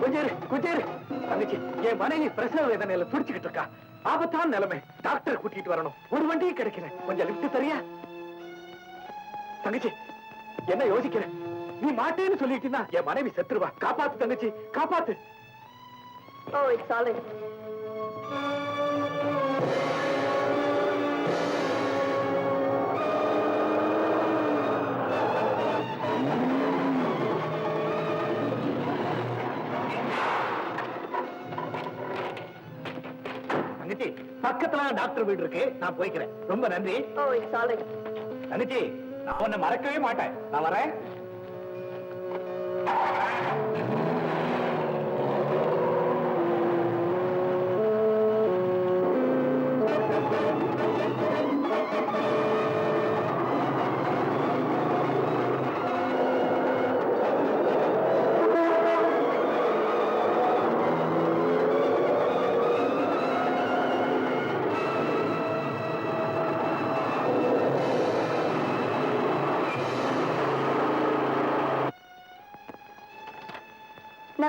கொஞ்சம் தங்கச்சி, என் மனைவி பிரசவ வேதனையில துடிச்சுக்கிட்டு இருக்கா. ஆபத்தான நிலைமை. டாக்டர் கூட்டிட்டு வரணும். ஒரு வண்டியும் கிடைக்கல. கொஞ்சம் லிப்ட் தரியா? தங்கச்சி, என்ன யோசிக்கிற? நீ மாட்டேன்னு சொல்லிட்டீங்கன்னா என் மனைவி செத்துருவா. காப்பாத்து தங்கச்சி, காப்பாத்து. Oh, it's all right. தங்கச்சி, பக்கத்துல டாக்டர் வீடு இருக்கு. நான் போய்க்கிறேன். ரொம்ப நன்றி. Oh, it's all right. தங்கச்சி, நான் உன்னை மறக்கவே மாட்டேன். நான் வரேன்.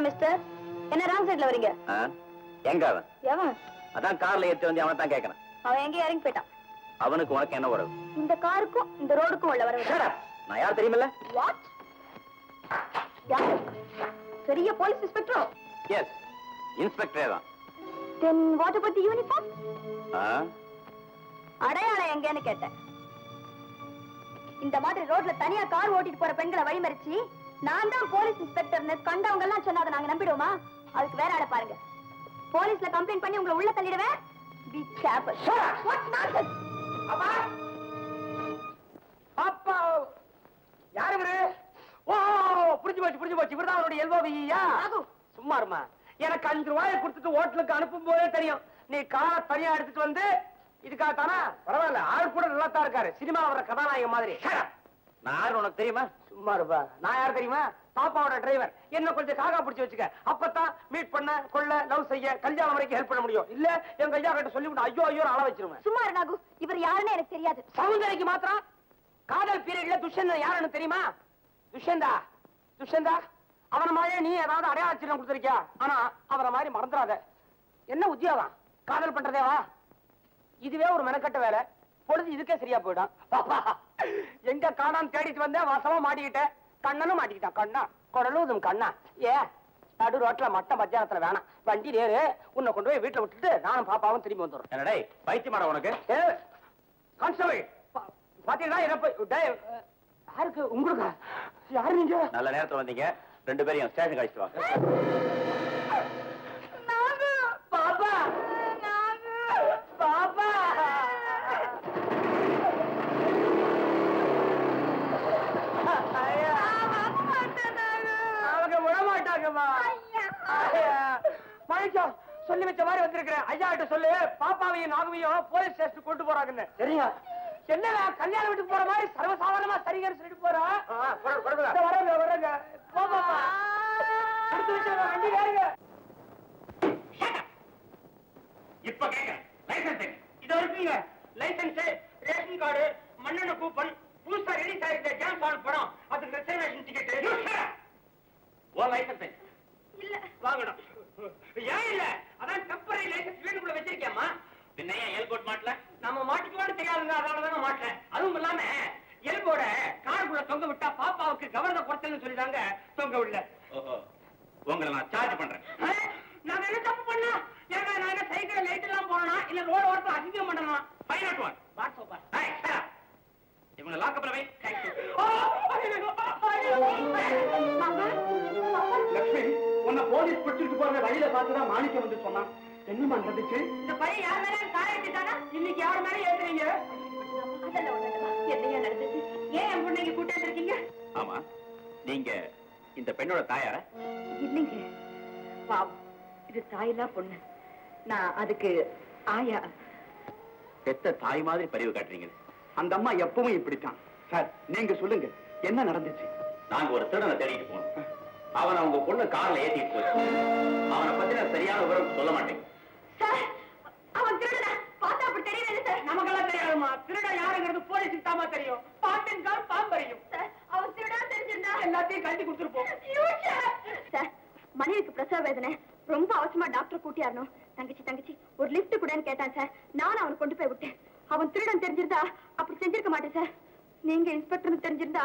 மிஸ்டர், என்ன ராங் சைடுல வரீங்க? எங்க அவன்? எவன்? அதான் கார்ல ஏத்தி வந்து அவனை தான் கேட்கறேன். அவன் எங்க இறங்கி போயிட்டான். அவனுக்கு உனக்கு என்ன உறவு? இந்த காருக்கும் இந்த ரோடுக்கும் உள்ள வரவு. நான் யார் தெரியுமில்ல? வாட்? யாரு? பெரிய போலீஸ் இன்ஸ்பெக்டரோ? எஸ், இன்ஸ்பெக்டரே தான். Then what about the uniform? அடையாளம் எங்கன்னு கேட்டேன். இந்த மாதிரி ரோட்ல தனியா கார் ஓட்டிட்டு போற பெண்களை வழிமறிச்சு நான் தான் போலீஸ் இன்ஸ்பெக்டர்னு கண்டவங்க எல்லாம் சொன்னாத நாங்க நம்பிடுவோமா? அதுக்கு வேற ஆளை பாருங்க. போலீஸ்ல கம்ப்ளைண்ட் பண்ணி உங்களை உள்ள தள்ளிடுவேன். Be careful. What nonsense? அப்பா, அப்பா, யாரு இவரு? ஓ, புரிஞ்சு போச்சு. இவர்தான் அவருடைய எல்ஓவியா? சும்மா இருமா. எனக்கு 5 ரூபாயை கொடுத்துட்டு ஹோட்டலுக்கு அனுப்பும் போதே தெரியும் நீ காரை தனியா எடுத்துட்டு வந்து. இதுக்காக தானா? பரவாயில்ல, ஆள் கூட நல்லா தான் இருக்காரு. சினிமா வர கதாநாயகன் மாதிரி. நான் யாரு உனக்கு தெரியுமா? சும்மா இருப்பா. நான் யார் தெரியுமா? பாப்பாவோட டிரைவர். என்ன கொஞ்சம் காகா பிடிச்சு வச்சுக்க. அப்பதான் மீட் பண்ண, கொள்ள, லவ் செய்ய, கல்யாணம் வரைக்கும் ஹெல்ப் பண்ண முடியும். இல்ல எங்க ஐயா கிட்ட சொல்லிவிட்டு ஐயோ அழ வச்சிருவேன். சும்மா நாகு, இவர் யாருன்னு எனக்கு தெரியாது. சௌந்தர்யக்கு மாத்திரம் காதல் பீரியட்ல துஷ்யந்தன் யாருன்னு தெரியுமா? துஷ்யந்தா அவன மாதிரி நீ ஏதாவது அடையாளம் கொடுத்திருக்கியா? ஆனா அவரை மாதிரி மறந்துடாத. என்ன உத்தியோகம்? காதல் பண்றதேவா? இதுவே ஒரு மெனக்கட்ட வேலை. பொழுது இதுக்கே சரியா போயிடும். பாப்பா, எங்க காணான்னு தேடிட்டு வந்தேன். வாசமா மாட்டிக்கிட்டேன். கண்ணனும் மாட்டிக்கிட்டான். கண்ணா குடலும் கண்ணா. நடு ரோட்ல மட்ட மத்தியானத்துல வேணாம். வண்டி நேரு. உன்னை கொண்டு போய் வீட்டுல விட்டுட்டு நானும் பாப்பாவும் திரும்பி வந்துடுறோம். என்னடே பைத்தியமாடா உனக்கு? கான்ஸ்டபிள் பாத்தீங்களா? யாருக்கு? உங்களுக்கு? யாரு நீங்க? நல்ல நேரத்துல வந்தீங்க. 2 பேரையும் ஸ்டேஷன் கழிச்சு வாங்க. பாப்பா, பாப்பா, அவங்க விடமாட்டாங்கம்மா. மனுஷா சொல்லி வச்ச மாதிரி வந்திருக்கிறேன். ஐயா கிட்ட சொல்லு, பாப்பாவையும் நாகவையும் போலீஸ் ஸ்டேஷன் கொண்டு போறாங்கன்னு. சரியா? என்ன கல்யாண வீட்டுக்கு போற மாதிரி சர்வசாதாரணமா சரிங்கன்னு சொல்லிட்டு போறா. வரங்க போப்பா. அடுத்து வச்சு வண்டி வேறுங்க. இப்ப கேட்க லைசன்ஸ் இது இருக்குங்க. லைசன்ஸ், ரேஷன் கார்டு, மண்ணெண்ண கூப்பன், புதுசா ரிலீஸ் ஆயிருக்க ஜேம்ஸ் பாண்ட் படம், அதுக்கு ரிசர்வேஷன் டிக்கெட். ஓ லைசன்ஸ் இல்ல வாங்கணும். ஏன் இல்ல? அதான் டெம்பரரி லைசன்ஸ் வீட்டுக்குள்ள வச்சிருக்கேம்மா. பின்ன ஏன் எல்போர்ட் மாட்டல? நம்ம மாட்டிக்குவான்னு தெரியாதுங்க, அதனாலதான் மாட்டேன். அதுவும் இல்லாம எல்போர்ட காருக்குள்ள தொங்க விட்டா பாப்பாவுக்கு கவர்னர் குறைச்சல்னு சொல்லிட்டாங்க. தொங்க விடல. ஓஹோ, உங்களை நான் சார்ஜ் பண்றேன். நான் என்ன தப்பு பண்ணா? ஏங்க நான் என்ன சைக்கிள் லைட் எல்லாம் போறேனா இல்ல ரோடு ஓரத்துல அசிங்கம் பண்ணனா? 501 வாட்ஸ் அப். ஹை சார், இவங்க லாக் அப்ல வை. Thank you. லட்சுமி, உன்னை போலீஸ் பிடிச்சிட்டு போற வழியில பார்த்துதான் மாணிக்கம் வந்து சொன்னான். என்னமா நடந்துச்சு? இந்த பையன் யார் மேல காரை ஏத்திட்டானா? இன்னைக்கு யார் மேல ஏத்துறீங்க? அதெல்லாம் ஒண்ணுமா. என்னையா நடந்துச்சு? ஏன் என் பொண்ணைக்கு கூட்டி வந்திருக்கீங்க? ஆமா, நீங்க இந்த பெண்ணோட தாயாரா? இல்லைங்க, பாவம், இது தாயில்லா பொண்ணு. நான் அதுக்கு ஆயா. பெத்த தாய் மாதிரி பரிவு காட்டுறீங்க. அந்த அம்மா எப்பவும் இப்படித்தான். சார், நீங்க சொல்லுங்க, என்ன நடந்துச்சு? நாங்க ஒரு திருடனை தேடிட்டு போனோம். அவனை உங்க பொண்ணு கார்ல ஏத்திட்டு போச்சு. அவனை பத்தின சரியான விவரம் சொல்ல மாட்டேங்க. சார், அவன் திருடனா? பார்த்தா அப்படி தெரியல சார். நமக்கெல்லாம் தெரியாதுமா. திருட யாருங்கிறது போலீஸுக்கு தாமா தெரியும். பாட்டின் கால் பாம்பறியும். சார், அவன் திருடா தெரிஞ்சிருந்தா எல்லாத்தையும் கட்டி கொடுத்துருப்போம். சார், மனைவிக்கு பிரசவ வேதனை, ரொம்ப அவசரமா டாக்டர் கூட்டியாரணும். தங்கச்சி ஒரு லிஃப்ட் கூடன்னு கேட்டான் சார். நானும் அவனை கொண்டு போய் விட்டேன். அவன் திருடன் தெரிஞ்சிருந்தா அப்படி செஞ்சிருக்க மாட்டேன் சார். நீங்க இன்ஸ்பெக்டர் தெரிஞ்சிருந்தா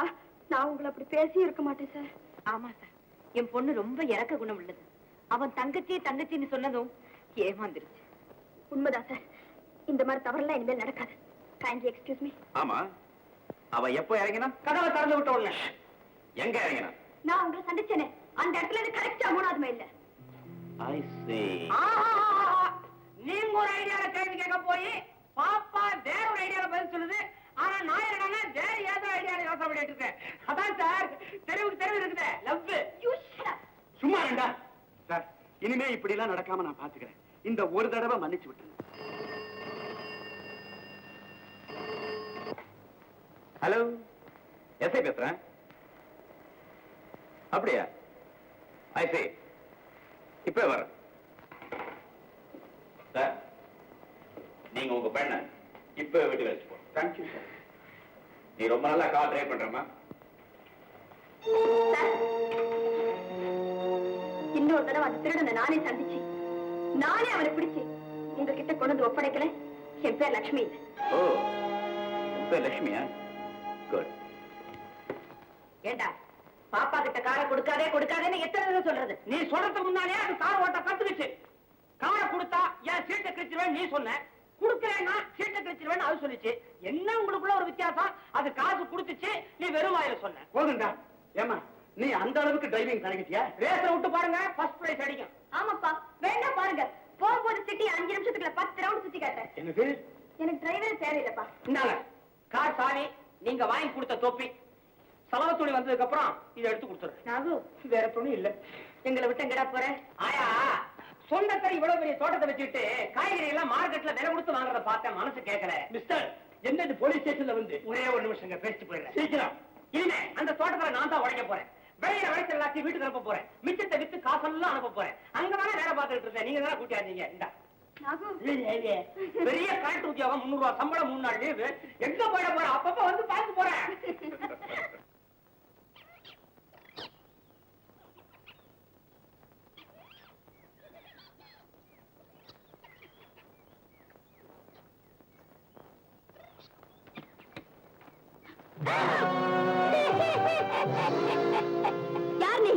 நான் உங்களை அப்படி பேசி இருக்க மாட்டேன் சார். ஆமா சார், என் பொண்ணு ரொம்ப இறக்க குணம் உள்ளது. அவன் தங்கச்சின்னு சொன்னதும் ஏமாந்துருச்சு. உண்மைதான் சார். இந்த மாதிரி தவறெல்லாம் இனிமேல் நடக்காது. Kindly excuse me. ஆமா, அவ எப்போ இறங்கினா? கதவை திறந்து விட்ட உடனே. எங்க இறங்கினா? நான் உங்களை சந்திச்சேனே, அந்த இடத்துல இருந்து கரெக்டா 3வது மைல்ல. I see. நீங்க ஒரு ஐடியால கேள்வி கேட்க போய் பாப்பா வேற ஒரு ஐடியால பதில் சொல்லுது. ஆனா நான் என்னன்னா வேற ஏதோ ஐடியால யோசனை பண்ணிட்டு இருக்கேன். அதான் சார், தெருவுக்கு தெருவு இருக்குது லவ். சும்மா வேண்டா சார். இனிமே இப்படி எல்லாம் நடக்காம நான் பாத்துக்கிறேன். இந்த ஒரு தடவை மன்னிச்சு விட்டுருங்க. ஹலோ, எஸ்ஐ பேசுறேன். அப்படியா? I see. இப்ப வரேன் சார். நீங்க உங்க பெண்ண இப்ப வீட்டுக்கு வச்சு போ. Thank you sir. நீ ரொம்ப நல்லா கார் டிரைவ் பண்றமா? இன்னொரு தடவை அந்த திருடனை நானே சந்திச்சு நானே அவனை பிடிச்சு உங்ககிட்ட கொண்டு வந்து ஒப்படைக்கல. என் பேர் லட்சுமி. ஓ, உன் பேர் லட்சுமியா? குட். ஏண்டா, பாப்பா கிட்ட காரை கொடுக்காதேன்னு எத்தனை தடவை சொல்றது? நீ சொல்றதுக்கு முன்னாலே அது கார் ஓட்ட கத்துக்குச்சு. காரை கொடுத்தா என் சீட்டை கிழிச்சிருவேன் நீ சொன்ன, குடுக்கறேன்னா சீட்டை கிழிச்சிருவேன் அது சொல்லிச்சு. என்ன உங்களுக்குள்ள ஒரு வித்தியாசம்? அது காசு கொடுத்துச்சு, நீ வெறும் வாயில சொன்ன. போதுண்டா. ஏமா, நீ அந்த அளவுக்கு டிரைவிங் பழகிட்டியா? ரேஸ்ல விட்டு பாருங்க, ஃபர்ஸ்ட் பிரைஸ் அடிக்கும். ஆமாப்பா, வேண்டாம் பாருங்க. போகும்போது சிட்டி 5 நிமிஷத்துக்குள்ள 10 ரவுண்ட் சுத்தி காட்டேன். எனக்கு எனக்கு டிரைவர் தேவையில்லைப்பா. இந்தாங்க கார் சாவி, நீங்க வாங்கி கொடுத்த தொப்பி. சலவ துணி வந்ததுக்கு அப்புறம் இதை எடுத்து கொடுத்துரு. நாகு, வேற துணி இல்ல. எங்களை விட்டு எங்கடா போற? ஆயா, சொந்தத்தை இவ்வளவு பெரிய தோட்டத்தை வச்சுட்டு காய்கறி எல்லாம் மார்க்கெட்ல விலை கொடுத்து வாங்குறத பார்த்தேன், மனசு கேட்கல. மிஸ்டர், என்ன போலீஸ் ஸ்டேஷன்ல வந்து ஒரே ஒரு நிமிஷம் பேசிட்டு போயிடுறேன். சீக்கிரம். இனிமே அந்த தோட்டத்துல நான் தான் உடைக்க போறேன். வெளியில விளைச்சல் எல்லாத்தையும் வீட்டுக்கு அனுப்ப போறேன். மிச்சத்தை வித்து காசெல்லாம் அனுப்ப போறேன். அங்கதானே வேலை பார்த்துட்டு இருந்தேன், நீங்க தானே கூட்டியாந்தீங்க. இந்தா நாகு, பெரிய கரண்ட் உத்தியோகம், 300 ரூபாய் சம்பளம், 3 நாள் லீவு. எங்க போயிட போறேன்? அப்பப்ப வந்து பார்த்து போறேன். யார் நீ?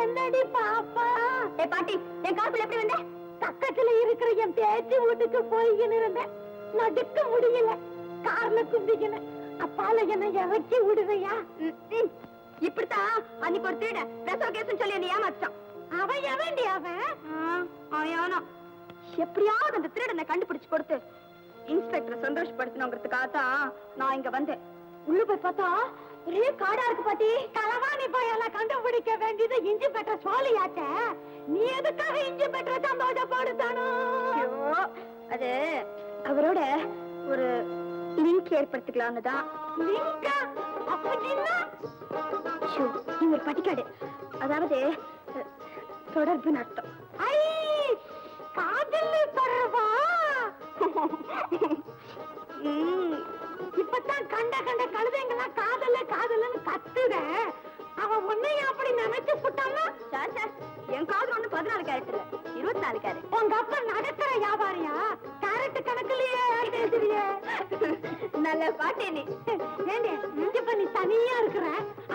என்னடி பாப்பா? ஏ பாட்டி, என் காசுல எப்படி வந்த? பக்கத்துல இருக்கிற என் பேச்சு வீட்டுக்கு போய்கின்னு இருந்தேன். நடுக்க முடியல, கார்ல குந்திக்கின. அப்பால என்ன இறக்கி விடுவையா? இப்படித்தான் அன்னைக்கு ஒரு திருட பிரசவ கேசுன்னு சொல்லி என்ன ஏமாத்தான். அவன் எவன்டி அவன்? அவனா? எப்படியாவது அந்த திருடனை கண்டுபிடிச்சு கொடுத்து இன்ஸ்பெக்டர் சந்தோஷப்படுத்தணுங்கிறதுக்காக தான் நான் இங்க வந்தேன். உள்ள போய் பார்த்தா ஒரே காடா இருக்கு பாட்டி. களவாணி போயெல்லாம் கண்டுபிடிக்க வேண்டியது இஞ்சி பெற்ற சோழியாச்ச. நீ எதுக்காக இஞ்சி பெற்ற சந்தோஷப்படுத்தானோ? அது அவரோட ஒரு லிங்க் ஏற்படுத்திக்கலாம்னு தான். லிங்கா? அப்படின்னா நீ ஒரு பட்டிக்காடு, அதாவது தொடர்பு அர்த்தம். ஐ, காதல் தொடர்பா? இப்பதான் கண்ட கழுதைங்கெல்லாம் காதல்னு கத்துத. அவன் உன்னையும் அப்படி நினைச்சு புட்டானா? சார் சார், என் காதல் ஒண்ணு 14 கேரட் இல்ல, 24 கேரட். உங்க அப்பா நடக்கிற வியாபாரியா? கேரட் கணக்குலயே பேசுறியே. நல்ல பாட்டே நீ. ஏண்டி, இஞ்சி பண்ணி தனியா இருக்கிற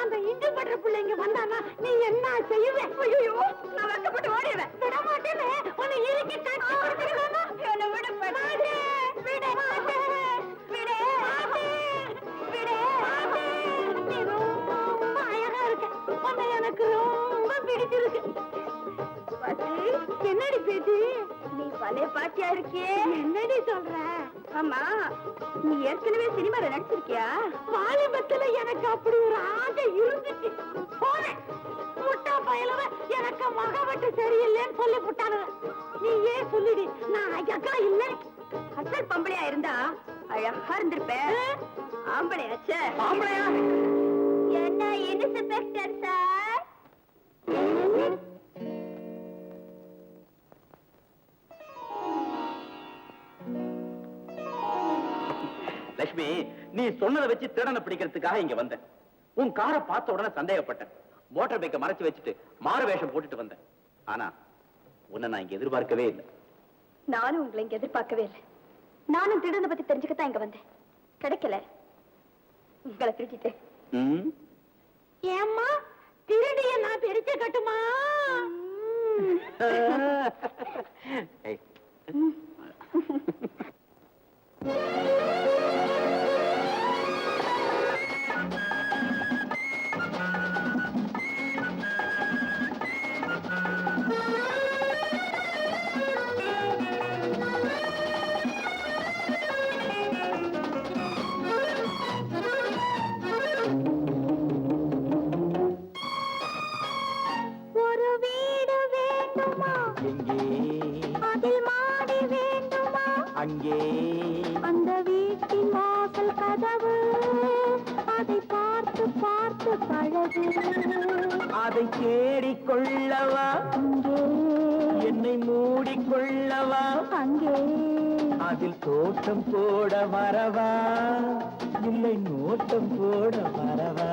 அந்த இஞ்சி பண்ற பிள்ளைங்க வந்தானா நீ என்ன செய்வேன்? ஐயோ, நான் வெக்கப்பட்டு ஓடிடுவேன். விட மாட்டேன்னு உன்னை இறுக்கி கட்டி கொடுத்துருவானா? என்னை விட மாட்டே, விட மாட்டே, விட மாட்டே, விட மாட்டே. நீ ரொம்ப அழகா இருக்க, உன்னை எனக்கு ரொம்ப பிடிச்சிருக்கு. பாட்டி, என்னடி பேச்சு? நீ பழைய பாட்டியா இருக்கியே. என்னடி சொல்ற? ஆமா, நீ ஏற்கனவே சினிமால நடிச்சிருக்கியா? வாலிபத்துல எனக்கு அப்படி ஒரு ஆசை இருந்துச்சு. போனேன், முட்டா பயலவ எனக்கு மகவட்டு சரியில்லைன்னு சொல்லி புட்டானவ. நீ ஏன் சொல்லிடி, நான் அழகா இல்ல. அசல் பம்பளையா இருந்தா அழகா இருந்திருப்பேன். ஆம்பளையாச்சே. ஆம்பளையா? என்ன இன்ஸ்பெக்டர் சார்? லட்சுமி, நீ சொன்னதை வச்சு திருடனை பிடிக்கிறதுக்காக இங்க வந்தேன். உன் காரை பார்த்த உடனே சந்தேகப்பட்டேன். மோட்டார் பைக்கை மறைச்சு வச்சுட்டு மாறு வேஷம் போட்டுட்டு வந்தேன். ஆனா உன்னை நான் இங்க எதிர்பார்க்கவே இல்லை. நானும் உங்களை இங்க எதிர்பார்க்கவே இல்லை. நானும் திருடனை பத்தி தெரிஞ்சுக்கத்தான் இங்க வந்தேன். கிடைக்கல, உங்களை திருட்டிட்டேன். ஏம்மா திருடிய நான் பிரிச்சு கட்டுமா? ஒரு வீடு வேண்டுமா? எங்கே? அதில் மாடி வேண்டுமா? அங்கே. அந்த வீட்டின் வாசல் கதவு, அதை பார்த்து பார்த்து பழகு. அதை தேடிக்கொள்ளவா? அங்கே என்னை மூடிக்கொள்ளவா? அங்கே அதில் தோட்டம் போட வரவா? இல்லை நோட்டம் போட வரவா?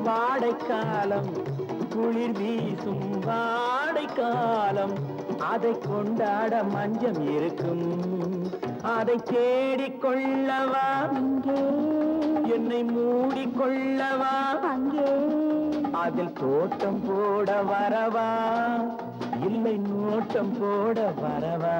வாடைக்காலம், குளிர் வீசும் வாடைக்காலம், அதை கொண்டாட மஞ்சம் இருக்கும். அதை தேடிக்கொள்ளவா? அங்கே என்னை மூடிக்கொள்ளவா? அங்கே அதில் தோட்டம் போட வரவா? இல்லை நோட்டம் போட வரவா?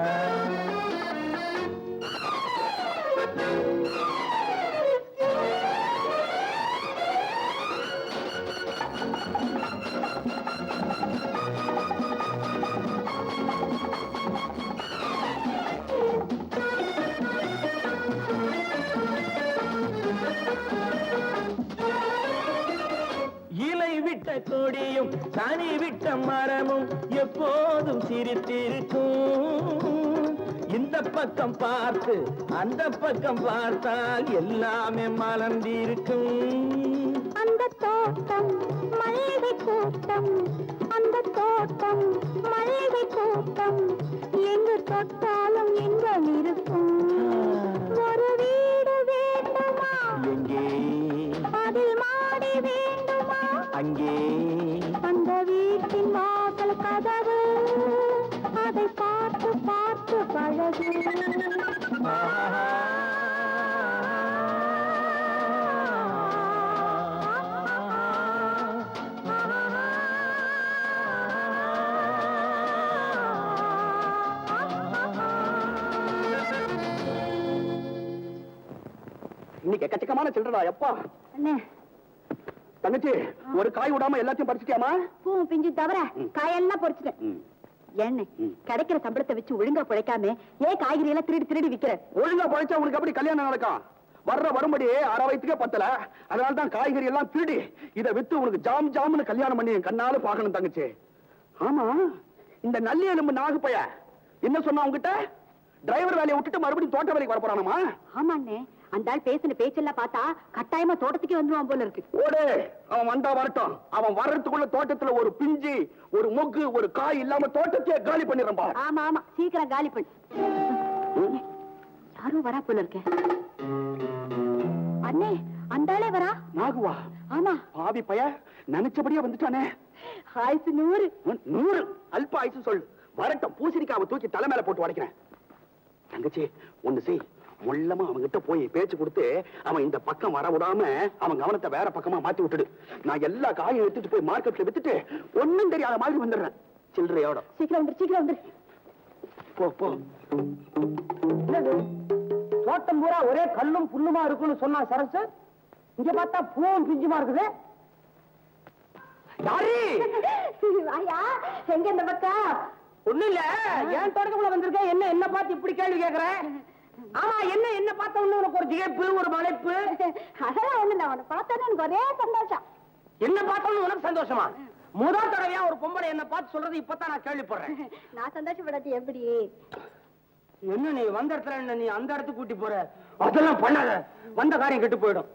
இலை விட்ட கொடியும் தனி விட்ட மரமும் எப்போதும் சிரித்திருக்கும். இந்த பக்கம் பார்த்து அந்த பக்கம் பார்த்தால் எல்லாமே மலர்ந்திருக்கும். அந்த தோட்டம் மல்லிகை கூட்டம், அந்த தோட்டம் மல்லிகை கூட்டம், எங்கு தொட்டாலும் இன்பம் இருக்கும். ஒரு வீடு வேண்டுமா? எங்கே? அதில் மாடி வேண்டுமா? அங்கே. அந்த வீட்டின் வாசல் கதவு, அதை பார்த்து பார்த்து பழகு. இன்னைக்கு எக்கச்சக்கமான சில்லறா எப்பா. அண்ணே, தங்கச்சி ஒரு காய் விடாம எல்லாத்தையும் பறிச்சிட்டியாமா? பூவும் பிஞ்சு தவிர காயெல்லாம் பொறிச்சிட்டேன். என்ன கிடைக்கிற சம்பளத்தை வச்சு ஒழுங்கா பிழைக்காம ஏன் காய்கறி எல்லாம் திருடி திருடி விக்கிற? ஒழுங்கா பழைச்சா உனக்கு எப்படி கல்யாணம் நடக்கும்? வரும்படி அரை வயிற்றுக்கே பத்தல. அதனாலதான் காய்கறி எல்லாம் திருடி இதை வித்து உனக்கு ஜாம் ஜாம்னு கல்யாணம் பண்ணி என் கண்ணால பாக்கணும் தங்கச்சி. ஆமா, இந்த நல்லி எலும்பு நாகு பைய என்ன சொன்னா உங்ககிட்ட? டிரைவர் வேலையை விட்டுட்டு மறுபடியும் தோட்ட வேலைக்கு வர போறானாமா? ஆமாண்ணே, அந்த ஆள் பேசின பேச்செல்லாம் பார்த்தா கட்டாயமா தோட்டத்துக்கே வந்துருவான் போல இருக்கு. ஓடு, அவன் வந்தா வரட்டும். அவன் வர்றதுக்குள்ள தோட்டத்துல ஒரு பிஞ்சு, ஒரு மொக்கு, ஒரு காய் இல்லாம தோட்டத்தையே காலி பண்ணிடுறா. ஆமா ஆமா, சீக்கிரம் காலி பண்ணு. யாரும் வரா போல இருக்க. அண்ணே, அந்த ஆளே வரா. நாகுவா? ஆமா. பாவி பைய நினைச்சபடியே வந்துட்டானே. ஆயுசு 100. 100 அல்ப ஆயுசு சொல். வரட்டும், பூசணிக்காவை தூக்கி தலை மேல போட்டு உடைக்கிறேன். தங்கச்சி ஒண்ணு செய், முள்ளமா அவன்கிட்ட போய் பேச்சு கொடுத்து அவன் இந்த பக்கம் வர விடாம அவன் கவனத்தை வேற பக்கமா மாத்தி விட்டுடு. நான் எல்லா காயும் எடுத்துட்டு போய் மார்க்கெட்ல வித்துட்டு ஒண்ணும் தெரியாத மாதிரி வந்துடுறேன் சில்லறையோட. சீக்கிரம் வந்துரு, சீக்கிரம் வந்துரு. போ போ. தோட்டம் பூரா ஒரே கல்லும் புல்லுமா இருக்குன்னு சொன்னா சரசு. இங்க பார்த்தா பூவும் பிஞ்சுமா இருக்குது. யாரு? ஐயா, எங்க இந்த பக்கம்? ஒண்ணு இல்ல, ஏன் தொடக்கக்குள்ள வந்திருக்கேன். என்ன பார்த்து இப்படி கேள்வி கேக்குறேன்? ஆமா, என்ன பார்த்த உடனே உனக்கு ஒரு திகைப்பு, ஒரு மலைப்பு? அதெல்லாம் ஒண்ணு நான் உன்னை பார்த்தோன்னே எனக்கு ஒரே சந்தோஷம். என்ன பார்த்தோன்னு உனக்கு சந்தோஷமா? முதல் தடவையா ஒரு பொம்பளை என்ன பார்த்து சொல்றது இப்பதான் நான் கேள்விப்படுறேன். நான் சந்தோஷப்படாது எப்படி? என்ன நீ வந்த இடத்துல என்ன நீ அந்த இடத்துக்கு கூட்டி போற? அதெல்லாம் பண்ணாத, வந்த காரியம் கெட்டு போயிடும்.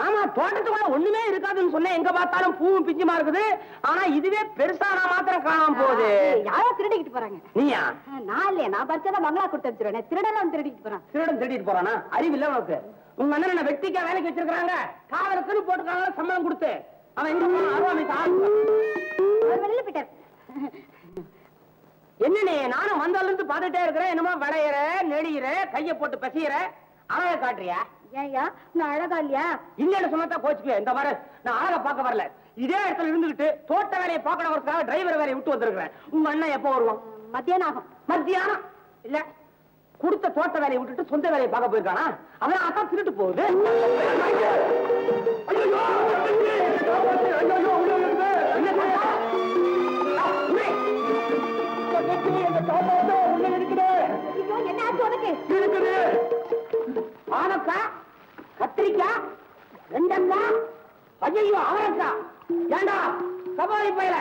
ஆமா, தோட்டத்துக்குள்ள ஒண்ணுமே இருக்காதுன்னு சொன்னேன். எங்க பார்த்தாலும் பூவும் பிஞ்சுமா இருக்குது. ஆனா இதுவே பெருசா நான் மாத்திரம் காணாம போகுது. யாரோ திருடிக்கிட்டு போறாங்க. நீயா? நான் இல்லையா, நான் பறிச்சதான் பங்களா கொடுத்து வச்சிருவேன். திருடெல்லாம் திருடிக்கிட்டு போறான். திருடன் திருடிட்டு போறானா? அறிவில்ல உனக்கு? உங்க அண்ணன் என்ன வெட்டிக்கா வேலைக்கு வச்சிருக்காங்க. காவலுக்குன்னு போட்டுருக்காங்க சம்பளம் கொடுத்து. அவன் எங்க போனா அருவாமைக்கு அவர் வெளியில போயிட்டார். என்ன நீ? நானும் வந்தால இருந்து பாத்துட்டே இருக்கிறேன். என்னமோ விளையிற, நெளியிற, கைய போட்டு பசியிற, அழக காட்டுறியா? ஏன்யா, நான் அழகா இல்லையா? இல்லன்னு சொன்னா கோச்சுக்குவேன். இந்த பாரு, நான் அழகா பார்க்க வரல. இதே இடத்துல இருந்துகிட்டு தோட்ட வேலையை பார்க்கறவங்களுக்காக டிரைவர் வேலையை விட்டு வந்திருக்கிறேன். உங்க அண்ணன் எப்போ வருவான்? மத்தியானம் ஆகும். மத்தியானம் இல்ல, கொடுத்த தோட்ட வேலையை விட்டுட்டு சொந்த வேலையை பார்க்க போயிருக்கானா? அவன் அதான் திருட்டு போகுது. என்ன ஆச்சு உனக்கு? ஆனக்கா, கத்திரிக்காய், வெண்டக்காய், ஐயோ அவரக்கா. ஏண்டா கபாலி பயில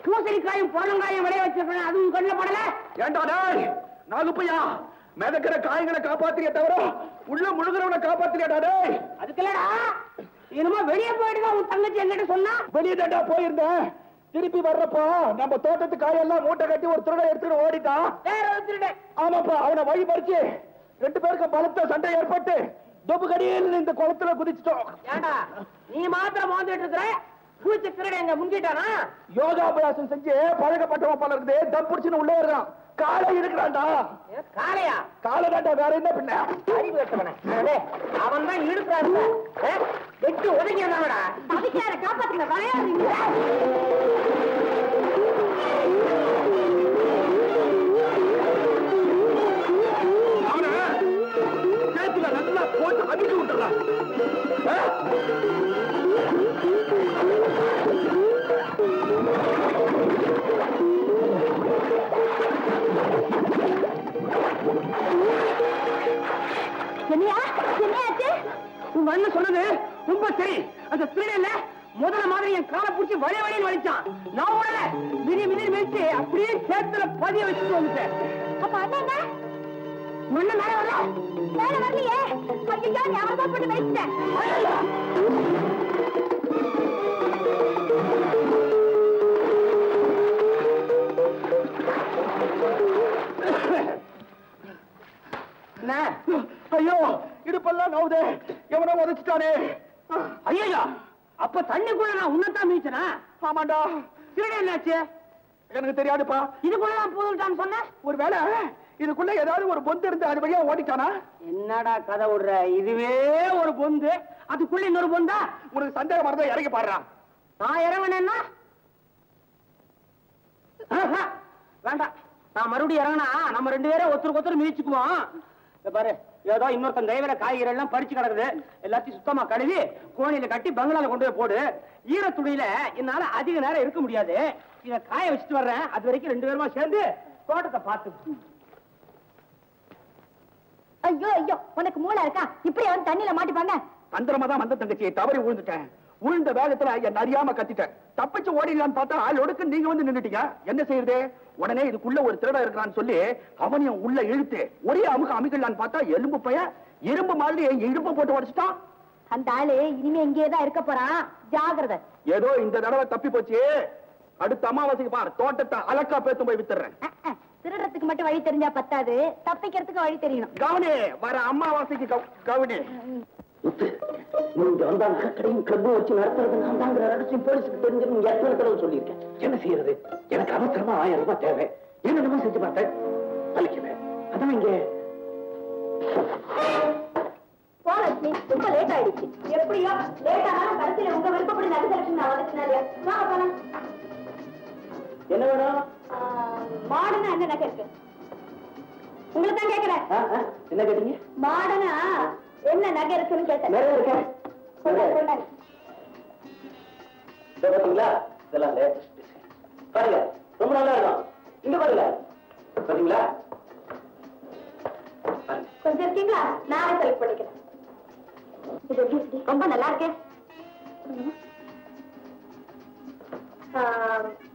பூசணிக்காயும் புடலங்காயும் விளைய வச்சிருக்கேன், அதுவும் கண்ணில் படல? ஏண்டா டேய் நாகுப்பையா, மிதக்கிற காய்களை காப்பாத்திரியே தவிர உள்ள முழுகிறவனை காப்பாத்திரியாடா டேய்? அதுக்குல்லடா, என்னமோ வெளியே போயிட்டு உன் தங்கச்சி என்கிட்ட சொன்னா. வெளியே தாண்டா போயிருந்தேன். திருப்பி வர்றப்போ நம்ம தோட்டத்து காயெல்லாம் மூட்டை கட்டி ஒரு திருட எடுத்துட்டு ஓடிட்டான். வேற ஒரு திருடன். ஆமாப்பா, அவனை வழி பறிச்சு 2 பேருக்கு பலத்த சண்டை ஏற்பட்டு தொப்பு கடியில் இந்த குளத்துல குதிச்சிட்டோம். ஏண்டா நீ மாத்திரம் வாழ்ந்துட்டு இருக்கிற, பூச்சி திருடன் எங்க முங்கிட்டானா? யோகாபியாசம் செஞ்சு பழக்கப்பட்டவன் போல இருக்குது. தம் பிடிச்சுன்னு உள்ள இருக்கான். காலை இருக்கிறான்டா. காளையா? காலை தாண்டா, வேற என்ன பின்ன? அறிவு கட்டவனே. அவன் தான் இழுக்கிறான். வெட்டு உதங்கியதானடா. அதுக்கார காப்பாத்துங்க, விளையாடுறீங்க. நல்லா போட்டு அடிச்சு விட்டுறான். உங்க அண்ணன் சொன்னது ரொம்ப சரி. அந்த திருடல முதல்ல மாதிரி என் காலை பிடிச்சி வழி வழியில் வலிச்சான். நான் உடல மிதி மிதி மிதிச்சு அப்படியே சேத்துல பதிய வச்சுட்டு வந்துட்டேன். அப்ப அண்ணா முன்ன மேல வரல, வேலை வரலையே. ஐயோ, நீ அவர்தான் போட்டு வைச்சிட்டேன். ஐயோ, இடுப்பெல்லாம் நவுது. எவனோ உதச்சிட்டானே. ஐயா, அப்ப தண்ணிக்குள்ள நான் உன்னதான் மீச்சனா? ஆமாண்டா. திருட என்னாச்சு? எனக்கு தெரியாதுப்பா. இதுக்குள்ள நான் பூதுட்டான்னு சொன்ன. ஒருவேளை இதுக்குள்ள ஏதாவது ஒரு பொந்து இருந்து அது வழியா ஓடிட்டானா? என்னடா கதை விடுற? இதுவே ஒரு பொந்து, அதுக்குள்ள இன்னொரு பொந்தா? உனக்கு சந்தேகம் வரதா இறங்கி பாடுறான். நான் இறங்கினேன்னா வேண்டாம். நான் மறுபடியும் இறங்கினா நம்ம 2 பேரும் ஒருத்தருக்கு ஒருத்தர் மிதிச்சுக்குவோம். பாரு, ஏதோ இன்னொருத்தன் கைவில காய்கறி எல்லாம் பறிச்சு கிடக்குது. எல்லாத்தையும் சுத்தமா கழுவி கோணியில கட்டி பங்களால கொண்டு போய் போடு. ஈரத்துணியில என்னால அதிக நேரம் இருக்க முடியாது. இத காய வச்சுட்டு வர்றேன். அது வரைக்கும் 2 பேருமா சேர்ந்து தோட்டத்தை பார்த்து. ஐயோ ஐயோ, உனக்கு மூளை இருக்கா? இப்படி அவன் தண்ணியில மாட்டிப்பாங்க. தந்திரமா தான் வந்த தங்கச்சியை தவறி விழுந்துட்டேன். விழுந்த வேகத்துல என்ன அறியாம கத்திட்டேன். தப்பிச்சு ஓடிடலான்னு பார்த்தா ஆளோடுக்கு நீங்க வந்து நின்னுட்டீங்க. என்ன செய்யறது? உடனே இதுக்குள்ள ஒரு திருட இருக்கிறான்னு சொல்லி அவனையும் உள்ள இழுத்து ஒரே அமுக்கலான்னு பார்த்தா எலும்பு பைய இரும்பு மாதிரி என் இடுப்பை போட்டு உடைச்சிட்டான். அந்த ஆளு இனிமே இங்கேதான் இருக்க போறான். ஜாகிரதை. ஏதோ இந்த தடவை தப்பி போச்சு. அடுத்த அமாவாசைக்கு பாரு, தோட்டத்தை அலக்கா பேத்து போய் வித்துறேன். திருடத்துக்கு மட்டும் வழி தெரிஞ்சா பத்தாது, தப்பிக்கிறதுக்கு வழி தெரியணும். கவனி, வர அமாவாசைக்கு கவனி. நீங்க வந்தாங்க கடையும் கிளப் வச்சு நடத்துறது நான் தாங்கிற ரகசியம் போலீஸுக்கு தெரிஞ்சிருந்து எத்தனை தடவை சொல்லியிருக்கேன். என்ன செய்யறது? எனக்கு அவசரமா 1000 ரூபாய் தேவை. என்னென்னமோ செஞ்சு பார்த்தேன், பலிக்கல. அதான் இங்க போலட்சுமி ரொம்ப லேட் ஆயிடுச்சு. எப்படியோ லேட் ஆனாலும் கடைசியில உங்க விருப்பப்படி நடத்த நான் வந்துச்சுனாலே வாங்க போலாம். என்ன வேணும்? மாடனா என்ன நகை இருக்கு? உங்களுக்கு தான் கேக்குறேன். என்ன கேட்டீங்க? மாடனா என்ன நகை இருக்குன்னு கேட்டேன். நிறைய இருக்கேன். கொண்டாங்க. பாத்தீங்களா, இதெல்லாம் latest design. பாருங்க, ரொம்ப நல்லா இருக்கும். இங்க பாருங்க, பாத்தீங்களா? கொஞ்சம் இருக்கீங்களா? நானே செலக்ட் பண்ணிக்கிறேன். இது எப்படி இருக்கு? ரொம்ப நல்லா இருக்கே.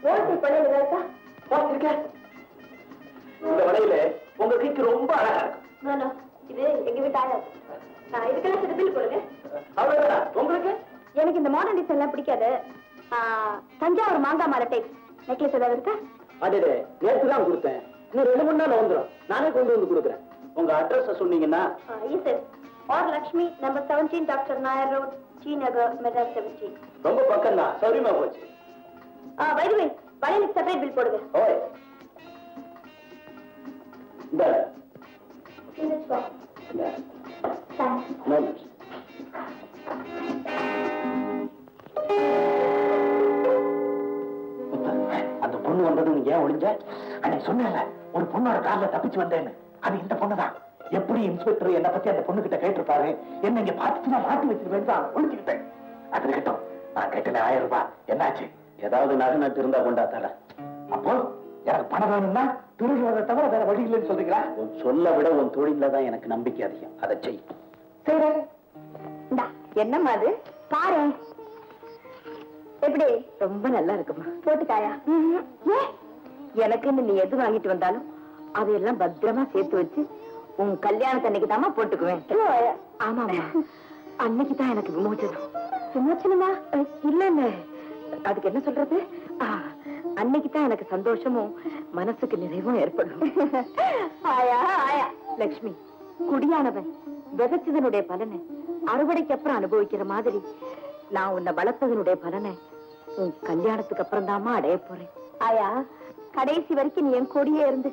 ஓட்டு பழைய இருக்கா? பாத்துருக்கேன். இந்த வளையல உங்க கைக்கு ரொம்ப அழகா இருக்கும். இது எங்க வீட்டு ஆயா. இதுக்கெல்லாம் சிறு பில் போடுங்க. அவ்வளவுதான். உங்களுக்கு எனக்கு இந்த மாடர்ன் டிசைன் எல்லாம் பிடிக்காது. தஞ்சாவூர் மாங்காய் மாலை டைப் நெக்லஸ் ஏதாவது இருக்கா? அது நேற்று தான் கொடுத்தேன். இன்னும் 2-3 நாள் வந்துடும். நானே கொண்டு வந்து கொடுக்குறேன். உங்க அட்ரஸ் சொன்னீங்கன்னா. R Lakshmi, number 17, doctor Nair road, T Nagar, Madras 17. ரொம்ப பக்கம் தான், சௌரியமா போச்சு. வைரவே வளையலுக்கு செப்பரேட் பில் போடுங்க. ஓய், இந்த அந்த பொண்ணு வந்தது ஏன் ஒளிஞ்ச? அன்னைக்கு சொன்னேன்ல, ஒரு பொண்ணோட கார்ல தப்பிச்சு வந்தேன்னு. அது இந்த பொண்ணுதான். எப்படி இன்ஸ்பெக்டர் என்ன பத்தி அந்த பொண்ணு கிட்ட கேட்டிருப்பாரு, என்ன இங்க பார்த்துட்டு மாட்டி வச்சிருவேன் தான் ஒளிஞ்சுக்கிட்டேன். அது இருக்கட்டும், நான் கேட்டேன் 1000 ரூபாய். என்னாச்சு? ஏதாவது நகை நட்டு இருந்தா கொண்டாத்தல. அப்போ எனக்கு பணம் வேணும்னா திருடுறதை தவிர வேற வழி இல்லைன்னு சொல்றீங்களா? உன் சொல்ல விட உன் தொழில தான் எனக்கு நம்பிக்கை அதிகம். அதை செய். சரி, என்னம்மா அது? பாரு, எப்படி? ரொம்ப நல்லா இருக்குமா. போட்டுக்காயா? எனக்குன்னு நீ எது வாங்கிட்டு வந்தாலும் அதையெல்லாம் பத்திரமா சேர்த்து வச்சு உன் கல்யாணத்தன்னைக்கு தாமா போட்டுக்குவேன். ஆமாமா, அன்னைக்குதான் எனக்கு விமோச்சனம். விமோச்சனமா? இல்ல, அதுக்கு என்ன சொல்றது, அன்னைக்குதான் எனக்கு சந்தோஷமும் மனசுக்கு நிறைவும் ஏற்படும். ஆயா ஆயா. லட்சுமி, குடியானவன் விதைச்சதனுடைய பலனை அறுவடைக்கு அப்புறம் அனுபவிக்கிற மாதிரி நான் உன்னை வளர்த்ததனுடைய பலனை உன் கல்யாணத்துக்கு அப்புறம் தாமா அடைய போறேன். ஆயா, கடைசி வரைக்கும் நீ என் கூடயே இருந்து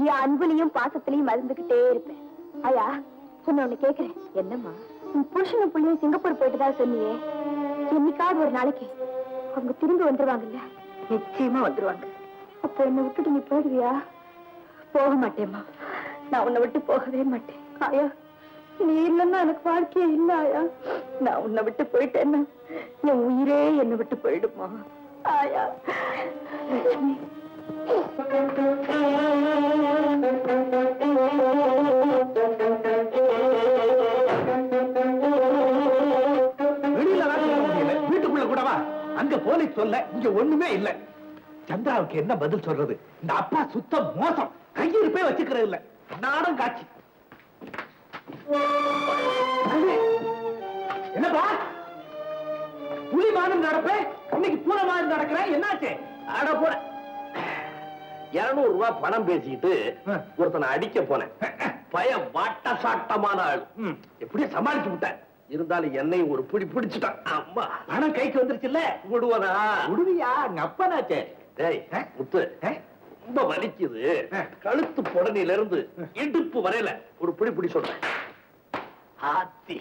என் அன்புலையும் பாசத்திலையும் மறந்துகிட்டே இருப்பேன். ஆயா, சொன்ன ஒண்ணு கேக்குறேன். என்னம்மா? உன் புருஷனும் புள்ளியும் சிங்கப்பூர் போயிட்டு தான் சொன்னியே, என்னைக்காவது ஒரு நாளைக்கு அவங்க திரும்பி வந்துருவாங்கல்ல? நிச்சயமா வந்துருவாங்க. அப்போ என்னை விட்டுட்டு நீ போயிடுவியா? போக மாட்டேம்மா, நான் உன்னை விட்டு போகவே மாட்டேன். ஆயா, நீ இல்லைன்னா எனக்கு வாழ்க்கையே இல்ல. ஆயா, நான் உன்னை விட்டு போயிட்டேன்னா என் உயிரே என்னை விட்டு போயிடுமா. ஆயா. லட்சுமி, வெளியில முடியல, வீட்டுக்குள்ள கூடவா? அங்க போலீஸ் சொல்ல, இங்க ஒண்ணுமே இல்ல. சந்திராவுக்கு என்ன பதில் சொல்றது? இந்த அப்பா சுத்த மோசம், கையிருப்பே வச்சுக்கிறது இல்ல. நானும் காட்சி. என்னப்பா புலி மானம் நடப்ப, இன்னைக்கு பூனை மானம் நடக்கிறேன், என்னாச்சு? அட போற 200 ரூபாய் பணம் பேசிட்டு ஒருத்தனை அடிக்க போனேன். பயம் வாட்ட சாட்டமான ஆள். எப்படியே சமாளிச்சு விட்டேன். இருந்தாலும் என்னையும் ஒரு பிடி பிடிச்சுட்டான். அம்மா, பணம் கைக்கு வந்துருச்சுல்ல, விடுவனா? விடுவியா? எங்க அப்பனாச்சே. டேய் முத்து, ரொம்ப வலிக்குது. கழுத்து புடனில இருந்து இடுப்பு வரையில ஒரு பிடி பிடி சொல்றேன். ஆத்தி,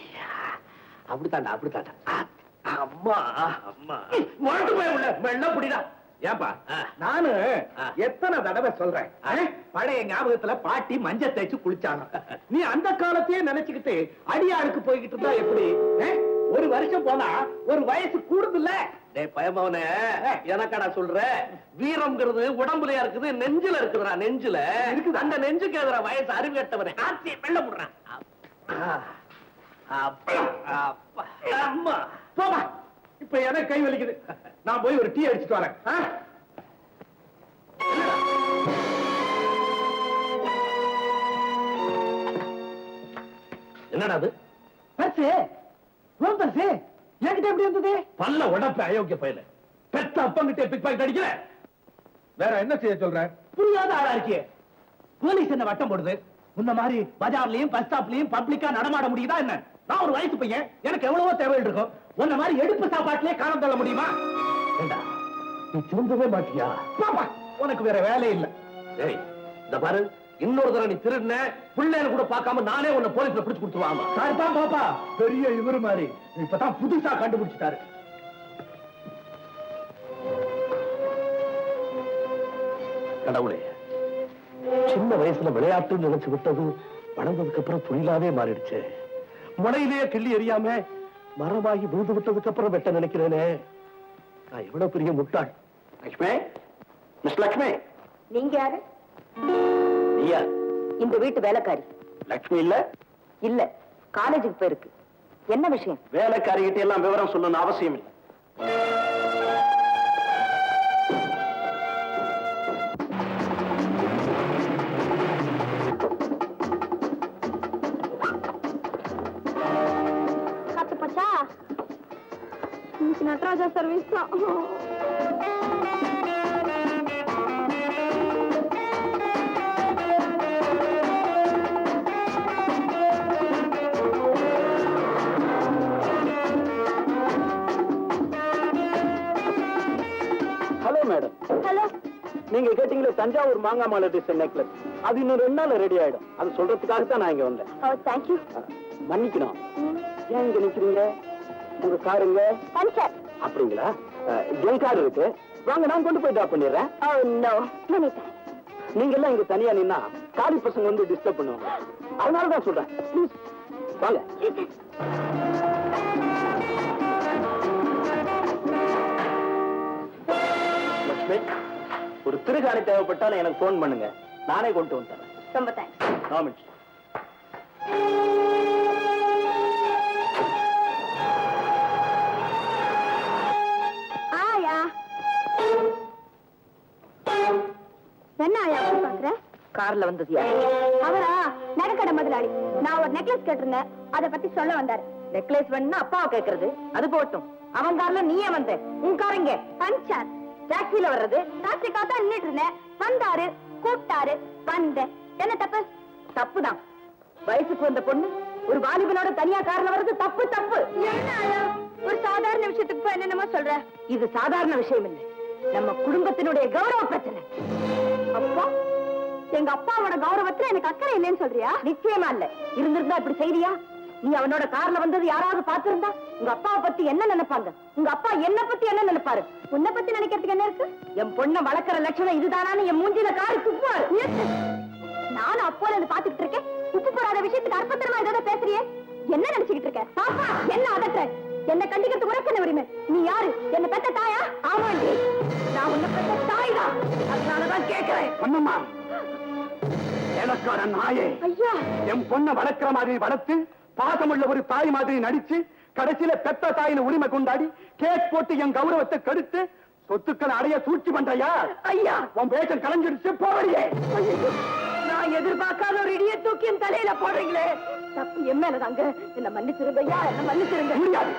அப்படித்தாண்டா அப்படித்தாண்டா. அம்மா அம்மா, வாழ்ந்து போய் உள்ள மெல்ல பிடிடா. ஏப்பா, நானு எத்தனை தடவை சொல்றேன், பழைய ஞாபகத்துல பாட்டி மஞ்சள் தேய்ச்சு குளிச்சாங்க. நீ அந்த காலத்தையே நினைச்சுக்கிட்டு அடியாருக்கு போய்கிட்டு இருந்தா எப்படி? ஒரு வருஷம் போனா ஒரு வயசு கூடுதுல்ல. பயமவன, எனக்கடா சொல்ற? வீரம்ங்கிறது உடம்புலயா இருக்குது, நெஞ்சில இருக்குதுடா. நெஞ்சில இருக்குது. அந்த நெஞ்சுக்கு எதிர வயசு அறிவு கட்டவனே ஆத்தி வெள்ள முடுறான். அம்மா போமா, இப்ப எனக்கு கை வலிக்குது. நான் போய் ஒரு டீ அடிச்சுட்டு வரேன். என்னடா அது? பர்சு, பர்சு என்கிட்ட எப்படி வந்தது? பல்ல உடம்பு அயோக்கிய பையல, பெத்த அப்பங்கிட்ட பிக் பாக்கெட் அடிக்கல. வேற என்ன செய்ய சொல்ற? புரியாத ஆளா இருக்கியே. போலீஸ் என்ன வட்டம் போடுது? இந்த மாதிரி பஜார்லயும் பஸ் ஸ்டாப்லயும் பப்ளிக்கா நடமாட முடியுதா என்ன? நான் ஒரு வயசு பையன், எனக்கு எவ்வளவோ தேவைகள் இருக்கும். உன்ன மாதிரி எடுப்பு சாப்பாட்டிலே காலம் தள்ள முடியுமா? நீ திரும்பவே மாட்டியா? பாப்பா, உனக்கு வேற வேலை இல்ல. ஏய், இந்த பாரு, இன்னொரு தடவை நீ திருடுன பிள்ளைன்னு கூட பார்க்காம நானே உன்னை போலீஸ்ல பிடிச்சு கொடுத்துருவாங்க. சார்தான் பாப்பா, பெரிய இவரு மாதிரி இப்பதான் புதுசா கண்டுபிடிச்சிட்டாரு. கடவுளே, சின்ன வயசுல விளையாட்டு நினைச்சு விட்டது வளர்ந்ததுக்கு அப்புறம் தொழிலாவே மாறிடுச்சு. முளையிலேயே கிள்ளி எறியாம மரமாகி விழுந்து விட்டதுக்கு அப்புறம் வெட்ட நினைக்கிறேனே, நான் எவ்வளவு பெரிய முட்டாள். லட்சுமி, மிஸ் லட்சுமி. நீங்க யாரு? நீயா? இந்த வீட்டு வேலைக்காரி. லட்சுமி இல்ல? இல்ல, காலேஜுக்கு போயிருக்கு. என்ன விஷயம்? வேலைக்காரி கிட்ட எல்லாம் விவரம் சொல்லணும்னு அவசியம் இல்லை. கத்து போச்சா? இன்னைக்கு நடராஜா சர்வீஸ் தான். Hello madam. ஹலோ. நீங்க கேட்டீங்களே தஞ்சாவூர் மாங்காய் மாலை டிசைன் நெக்லஸ், அது இன்னும் 2 நாள்ல ரெடி ஆயிடும். அது சொல்றதுக்காக தான் நான் இங்க வந்தேன். ஓ, தேங்க்யூ. மன்னிக்கணும். ஏன் இங்க நிக்கிறீங்க? உங்க காருங்க பஞ்சர். அப்படிங்களா? என் கார் இருக்கு, வாங்க நான் கொண்டு போய் டிராப் பண்ணிடுறேன். Oh no, many thanks. நீங்க எல்லாம் இங்க தனியா நின்னா காலி பசங்க வந்து டிஸ்டர்ப் பண்ணுவாங்க. அதனாலதான் சொல்றேன். ப்ளீஸ் வாங்க. லட்சுமி, ஒரு திருகாணி தேவைப்பட்டாலும் எனக்கு போன் பண்ணுங்க, நானே கொண்டு வந்துறேன். ரொம்ப தேங்க்ஸ். நாமிட். ஆயா, என்ன ஆயா அப்படி பாக்குற? கார்ல வந்தது யாரு? அவரா? நகைக்கடை முதலாளி. நான் ஒரு நெக்லஸ் கேட்டிருந்தேன், அதை பத்தி சொல்ல வந்தாரு. நெக்லஸ் வேணும்னா அப்பாவை கேக்குறது, அது போட்டும். அவன் கார்ல நீயே வந்த, உன் கார் இங்க பஞ்சர். டாக்ஸில வர்றது. டாக்ஸிக்காக தான் நின்னுட்டு இருந்தேன். வந்தாரு, கூப்பிட்டாரு, வந்தேன். என்ன தப்பு? தப்புதான். வயசுக்கு வந்த பொண்ணு ஒரு வாலிபனோட தனியா கார்ல வர்றது தப்பு தப்பு. என்ன ஆயா, ஒரு சாதாரண விஷயத்துக்கு போய் என்னென்னமோ சொல்ற? இது சாதாரண விஷயம் இல்லை, நம்ம குடும்பத்தினுடைய கௌரவ பிரச்சனை. அப்பா, எங்க அப்பாவோட கௌரவத்துல எனக்கு அக்கறை இல்லைன்னு சொல்றியா? நிச்சயமா இல்ல. இருந்திருந்தா இப்படி செய்தியா? நீ அவனோட கார்ல வந்தது யாராவது பார்த்திருந்தா உங்க அப்பாவை பத்தி என்ன நினைப்பாங்க? உங்க அப்பா என்ன பத்தி என்ன நினைப்பாரு? உன்னை பத்தி நினைக்கிறதுக்கு என்ன இருக்கு? என் பொண்ணை வளர்க்கிற லட்சணம் இதுதானான்னு என் மூஞ்சில காரி துப்புவாரு. நானும் அப்போல இருந்து பாத்துக்கிட்டு இருக்கேன். உப்பு போடாத விஷயத்துக்கு அற்பத்தரமா ஏதாவது பேசுறியே, என்ன நினைச்சுக்கிட்டு இருக்க? பாப்பா, என்ன அதட்ட? என்ன கண்டிக்கிறதுக்கு உனக்கு என்ன உரிமை? நீ யாரு? என்ன பெத்த தாயா? ஆமா, நான் உன்னை பெற்ற தாய் தான். அதனாலதான் கேட்கிறேன். பொண்ணம்மா, எனக்கான நாயே, ஐயா, என் பொண்ணை வளர்க்கிற மாதிரி வளர்த்து பாசமுள்ள ஒரு தாய் மாதிரி நடிச்சு கடைசியில பெத்த தாயின உரிமை கொண்டாடி கேஸ் போட்டு என் கௌரவத்தை கெடுத்து சொத்துக்களை அடைய சூழ்ச்சி பண்றையா? ஐயா, உன் பேச்சம் கலைஞ்சிருச்சு, போறியே. நான் எதிர்பார்க்காத ஒரு இடிய தூக்கி என் தலையில போடுறீங்களே. தப்பு என் மேலதாங்க. என்ன மன்னிச்சிருங்க ஐயா, என்ன மன்னிச்சிருங்க. முடியாது.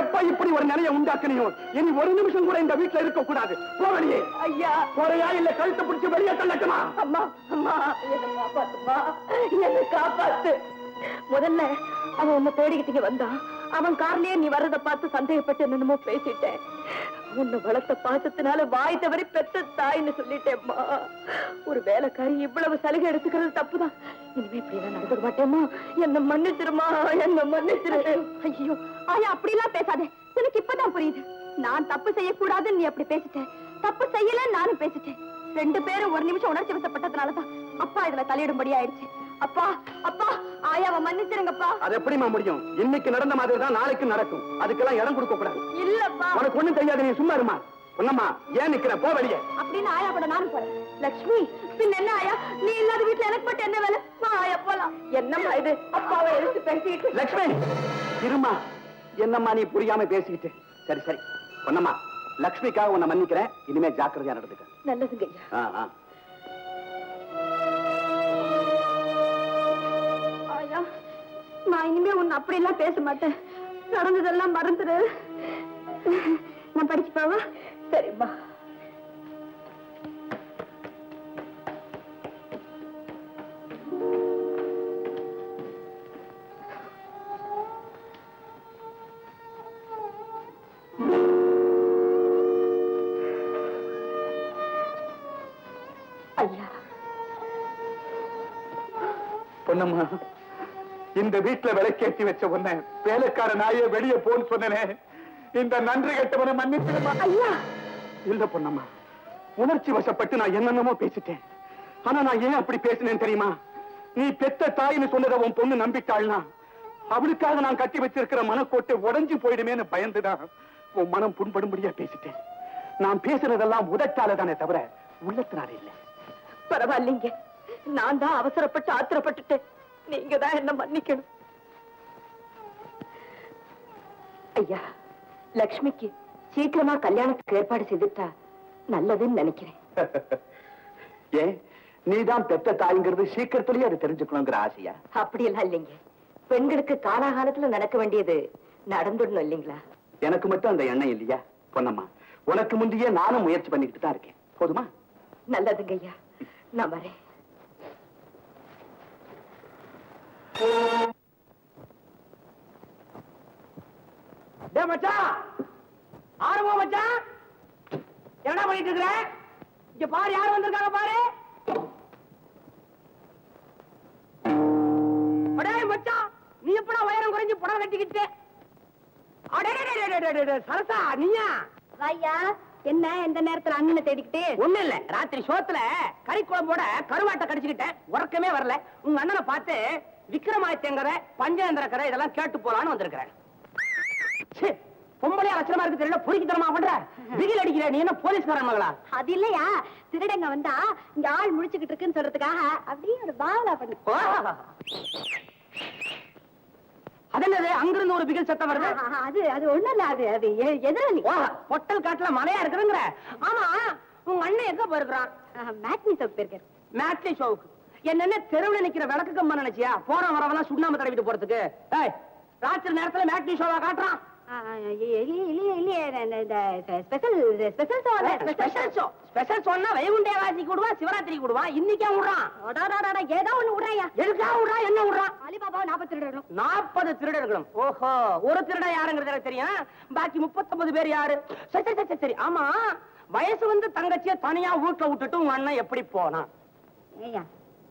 எப்ப இப்படி ஒரு நிலையை உண்டாக்குனியோ இனி ஒரு நிமிஷம் கூட இந்த வீட்டுல இருக்க கூடாது. போறியே. ஐயா, போறையா இல்ல கழுத்தை பிடிச்சு வெளியே தள்ளட்டுமா? அம்மா, அம்மா, என்ன காப்பாத்துமா, என்ன காப்பாத்து. முதல்ல அவன் உன்னை தேடிக்கிட்டீங்க வந்தான். அவன் கார்லயே நீ வர்றதை பார்த்து சந்தேகப்பட்டு என்னமோ பேசிட்டேன். உன்னை வளர்த்த பாசத்தினால வாய் தவறி பெத்த தாய்ன்னு சொல்லிட்டேம்மா. ஒரு வேலைக்காரி இவ்வளவு சலுகை எடுத்துக்கிறது தப்புதான். இனிமே இப்படி எல்லாம் நடந்துக்க மாட்டேம்மா. என்ன மன்னிச்சிருமா, என்ன மன்னிச்சிரு. ஐயோ ஆயா, அப்படிலாம் பேசாதே. எனக்கு இப்பதான் புரியுது. நான் தப்பு செய்யக்கூடாதுன்னு நீ அப்படி பேசிட்டேன், தப்பு செய்யல நானும் பேசிட்டேன். 2 பேரும் ஒரு நிமிஷம் உணர்ச்சி வசப்பட்டதுனாலதான் அப்பா இதுல தலையிடும்படி ஆயிடுச்சு. அப்பா, அப்பா, ஆயாவை மன்னிச்சிருங்கப்பா. அது எப்படிமா முடியும்? இன்னைக்கு நடந்த மாதிரி தான் நாளைக்கு நடக்கும். அதுக்கெல்லாம் இடம் கொடுக்க கூடாது. இல்லப்பா, உனக்கு ஒண்ணும் தெரியாது, நீ சும்மா இருமா. பொண்ணம்மா, ஏன் நிக்கிற? போ வெளியே. அப்படின்னு ஆயா கூட நானும் போறேன். லட்சுமி, பின் என்ன ஆயா, நீ இல்லாத வீட்டுல எனக்கு மட்டும் என்ன வேலை? வா ஆயா, போலாம். என்னம்மா இது? அப்பாவை எடுத்து பேசிட்டு. லட்சுமி, இருமா. என்னம்மா நீ புரியாம பேசிக்கிட்டு? சரி சரி பொண்ணம்மா, லட்சுமிக்காக உன்னை மன்னிக்கிறேன். இனிமே ஜாக்கிரதையா நடந்துக்க. நல்லதுங்க ஐயா. ஆயா, நான் இனிமே உன்னை அப்படி எல்லாம் பேச மாட்டேன். நடந்ததெல்லாம் மறந்துடு. நான் படிச்சு போவா? சரிம்மா. ஐயா, பொண்ணம்மா, இந்த வீட்டுல விளக்கேற்றி வச்ச உன்னை வேலைக்கார நாயே வெளியே போன்னு சொன்னனே, இந்த நன்றி கெட்டவனை மன்னிச்சிடுமா? ஐயா, இல்ல பொண்ணம்மா, உணர்ச்சி வசப்பட்டு நான் என்னென்னமோ பேசிட்டேன். ஆனா நான் ஏன் அப்படி பேசினேன் தெரியுமா? நீ பெத்த தாயின்னு சொன்னதை உன் பொண்ணு நம்பிட்டாள்னா அவளுக்காக நான் கட்டி வச்சிருக்கிற மனக்கோட்டை உடைஞ்சு போயிடுமேன்னு பயந்துதான் உன் மனம் புண்படும்படியா பேசிட்டேன். நான் பேசுனதெல்லாம் உதட்டால தானே தவிர உள்ளத்தினால இல்ல. பரவாயில்லைங்க, நான் தான் அவசரப்பட்டு ஆத்திரப்பட்டுட்டேன். நீங்க தான் என்ன மன்னிக்கணும். ஐயா, லக்ஷ்மிக்கு சீக்கிரமா கல்யாணத்துக்கு ஏற்பாடு செய்துட்டா நல்லதுன்னு நினைக்கிறேன். ஏன் நீதான் பெத்த தாய்ங்கிறது சீக்கிரத்திலேயே அதை தெரிஞ்சுக்கணுங்கிற ஆசையா? அப்படியெல்லாம் இல்லைங்க. பெண்களுக்கு காலாகாலத்துல நடக்க வேண்டியது நடந்துடணும் இல்லைங்களா? எனக்கு மட்டும் அந்த எண்ணம் இல்லையா பொன்னம்மா? உனக்கு முந்தையே நானும் முயற்சி பண்ணிக்கிட்டு தான் இருக்கேன். போதுமா? நல்லதுங்க ஐயா, நான் வரேன். மச்சான், ஆரம்பம் மச்சான், என்ன பண்ணிட்டு இருக்கிற? இங்க பாரு, யார் வந்திருக்காங்க பாரு. அடே மச்சான், நீ எப்படா உயரம் குறைஞ்சு புடவை கட்டிக்கிட்டு? அடே சரசா, நீயா? ஐயா, என்ன இந்த நேரத்துல அண்ணனை தேடிக்கிட்டு? ஒண்ணு இல்ல, ராத்திரி சோத்துல கறி குழம்போட கருவாட்டை கடிச்சுக்கிட்டேன், உறக்கமே வரல. உங்க அண்ணனை பார்த்து விக்ரமாதித்யங்கரை, பஞ்சேந்திரக்கரை இதெல்லாம் கேட்டு போலான்னு வந்திருக்கிறேன். பொம்பளையா லட்சணமா இருக்கு தெரியல, பொறுக்கித்தனமா பண்ற, பிகில் அடிக்கிற. நீ என்ன போலீஸ்காரன் மகளா? அது இல்லையா, திருடங்க வந்தா இங்க ஆள் முடிச்சுக்கிட்டு இருக்குன்னு சொல்றதுக்காக அப்படியே ஒரு பாவலா பண்ணு. அது என்னது, அங்கிருந்து ஒரு பிகில் சத்தம் வருது? அது அது ஒண்ணும் இல்ல, அது அது எதிராளி. பொட்டல் காட்டுல மலையா இருக்குதுங்கிற. ஆமா, உங்க அண்ணன் எங்க போயிருக்கிறான்? மேட்னி ஷோக்கு போயிருக்காரு. மேட்னி ஷோவுக்கு? என்னென்ன தெருவுல நிக்கிற விளக்கு கம்பா நினைச்சியா? போற வரவெல்லாம் சுண்ணாம தடவிட்டு போறதுக்கு? ராத்திரி நேரத்துல மேட்னி ஷோவா காட்டுறான்? ஸ்பெஷல் சொன்னா வைகுண்டே வாசி கூடுவான், சிவராத்திரி கூடுவான். இன்னைக்கே விடுறான். ஏதோ ஒண்ணு விடுறாயா? எதுக்கா விடுறான்? என்ன விடுறான்? அலிபாபா 40 திருடர்களும். 40 திருடர்களும்? ஓஹோ, ஒரு திருட யாருங்கிறது எனக்கு தெரியும், பாக்கி 39 பேர் யாரு? சரி சரி சரி சரி. ஆமா, வயசு வந்து தங்கச்சிய தனியா வீட்டுல விட்டுட்டு உங்க அண்ணன் எப்படி போனா? ஏய்யா,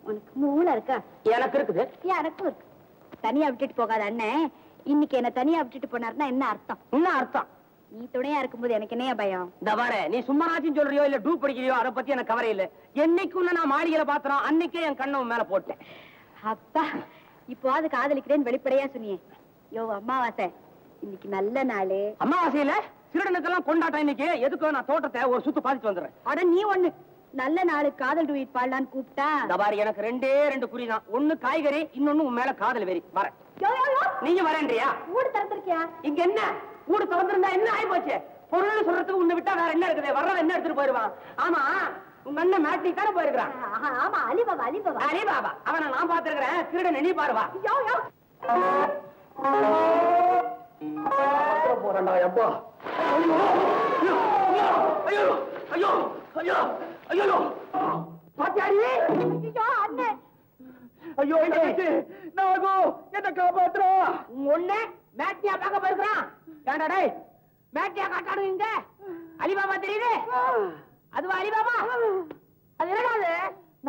உனக்கு மூளை இருக்கா? எனக்கு இருக்குது. எனக்கும் இருக்கு. தனியா விட்டுட்டு போகாத அண்ணன் இன்னைக்கு என்ன தனியா விட்டுட்டு போனாருன்னா என்ன அர்த்தம்? என்ன அர்த்தம்? நீ துணையா இருக்கும்போது எனக்கு என்னையா பயம்? தவாரே, நீ சும்மா நாச்சும் சொல்றியோ இல்ல டூப் படிக்கிறியோ, அதை பத்தி எனக்கு கவலை இல்ல. என்னைக்கு நான் மாளிகையில பாத்துறோம், அன்னைக்கே என் கண்ணு மேல போட்டேன். அப்பா, இப்போ அது காதலிக்கிறேன்னு வெளிப்படையா சொன்னியே. யோ அம்மாவாசை, இன்னைக்கு நல்ல நாளு. அம்மாவாசையில திருடனுக்கெல்லாம் கொண்டாட்டம் இன்னைக்கு. எதுக்கு நான் தோட்டத்தை ஒரு சுத்து பாத்துட்டு வந்துடுறேன். அட நீ ஒண்ணு நல்ல நாளு காதல் டூயிட் பாடலான்னு கூப்பிட்டா? தவாரி, எனக்கு 2 குறிதான். ஒண்ணு காய்கறி, இன்னொன்னு உன் மேல காதல் வெறி. வரேன். நீங்க வரேன்றியா? ஊடு திறந்திருக்கியா? இங்க என்ன ஊடு திறந்திருந்தா என்ன ஆயி போச்சு? பொருள் சொல்றதுக்கு உன்னை விட்டா வேற என்ன இருக்குது? வர்றவன் என்ன எடுத்துட்டு போயிருவான்? ஆமா, உங்க அண்ணன் மேட்னி தானே போயிருக்கான். ஆமா, அலிபாபா அலிபாபா அலிபாபா. அவனை நான் பாத்துருக்கிறேன். திருடன் நீ பாருவா. போறா எப்பா? ஐயோ ஐயோ ஐயோ ஐயோ ஐயோ பாத்தியாடி? ஐயோ அண்ணே, ஐயோ நாகோ என்ன காப்பாத்துறா? ஒண்ணு மேட்னியா பார்க்க போயிருக்கான். ஏண்டா டேய், மேட்னியா காட்டானுங்க. அலிபாபா தெரியுது? அதுவா அலிபாபா? அது என்னடாது?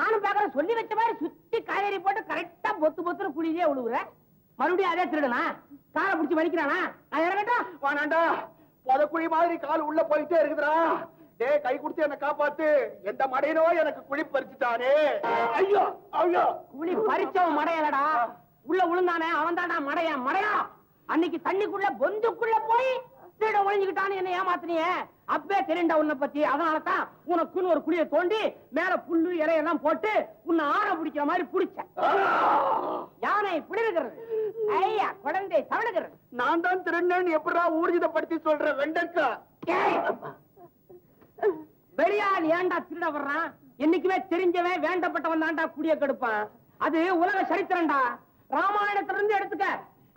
நானும் பாக்குறேன், சொல்லி வச்ச மாதிரி சுத்தி காய்கறி போட்டு கரெக்டா பொத்து பொத்துன்னு குழியிலே விழுகுற. மறுபடியும் அதே திருடனா? காலை பிடிச்சி வலிக்கிறானா? நான் இறங்கட்டா? வானாண்டா, புதக்குழி மாதிரி கால் உள்ள போயிட்டே இருக்குதுடா. டே, கை கொடுத்து என்ன காப்பாத்து. எந்த மடையனோ எனக்கு குழி பறிச்சுட்டானே. ஐயோ ஐயோ. குழி பறிச்சவன் மடையலடா, உள்ள விழுந்தானே அவன் தான்டா மடையா. மடையா, அன்னைக்கு தண்ணிக்குள்ள பொந்துக்குள்ள போய் திருட ஒளிஞ்சுக்கிட்டான்னு என்ன ஏமாத்தினியே. அப்பவே தெரியுண்டா உன்னை பத்தி. அதனாலதான் உனக்குன்னு ஒரு குழியை தோண்டி மேல புல்லு இலையெல்லாம் போட்டு உன்னை ஆற பிடிக்கிற மாதிரி பிடிச்ச. யானை பிடிக்கிறது, ஐயா குழந்தை தவணுகிறது. நான் தான் திருநேன்னு எப்படா ஊர்ஜிதப்படுத்தி சொல்ற வெண்டக்கா? வெளியால் ஏன்டா திருட வர்றான்? என்னைக்குமே தெரிஞ்சவன் வேண்டப்பட்டவன் தான்டா குடிய கெடுப்பான். அது உலக சரித்திரம்டா. ராமாயணத்துல இருந்து எடுத்துக்க.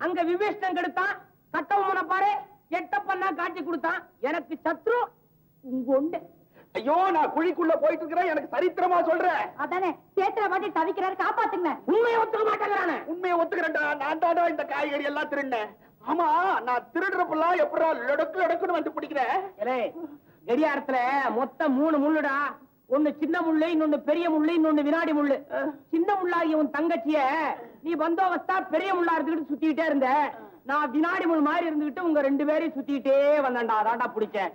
அங்க விபீஷ்ணன் கெடுத்தான், கட்டவன பாரு, எட்டப்பன்னா காட்சி கொடுத்தான். எனக்கு சத்ரு உங்க உண்டு. ஐயோ, நான் குழிக்குள்ள போயிட்டு இருக்கிறேன், எனக்கு சரித்திரமா சொல்றேன். அதானே சேத்திர பாட்டி தவிக்கிறாரு, காப்பாத்துங்க. உண்மையை ஒத்துக்க மாட்டேங்கிறானே. உண்மையை ஒத்துக்கிறேன்டா. நான் தாடா இந்த காய்கறி எல்லாம் திருடினேன். ஆமா, நான் திருடுறப்பெல்லாம் எப்படா லொடக்கு லொடக்குன்னு வந்து பிடிக்கிறேன். கடியாரத்துல மொத்தம் 3 முள்ளுடா. ஒண்ணு சின்ன முள்ளு, இன்னொன்னு பெரிய முள்ளு, இன்னொன்னு வினாடி முள்ளு. சின்ன முள்ளாகிய உன் தங்கச்சிய நீ பந்தோபஸ்தா பெரிய முள்ளா இருந்துகிட்டு சுத்திக்கிட்டே இருந்த. நான் வினாடி முள் மாதிரி இருந்துகிட்டு உங்க 2 பேரையும் சுத்திக்கிட்டே வந்தேன்டா. அதான்டா பிடிச்சேன்.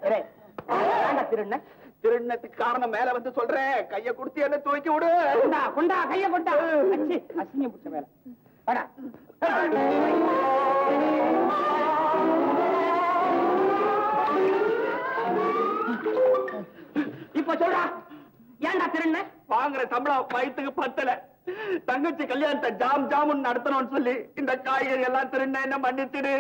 திருநத்துக்கு காரணம் மேல வந்து சொல்றேன். கைய கொடுத்து என்ன துவைக்க விடு. கொண்டா கைய கொண்டா. அசிங்கம் பிடிச்ச வேலை. வாடா. இப்ப சொல்றா, ஏன்டா திருண்ண? வாங்குற சம்பளம் வயிற்றுக்கு பத்தல. தங்கச்சி கல்யாணத்தை ஜாம் ஜாமுன்னு நடத்தணும்னு சொல்லி இந்த காய்கறி எல்லாம் திருண்ண என்ன மன்னிச்சிடு.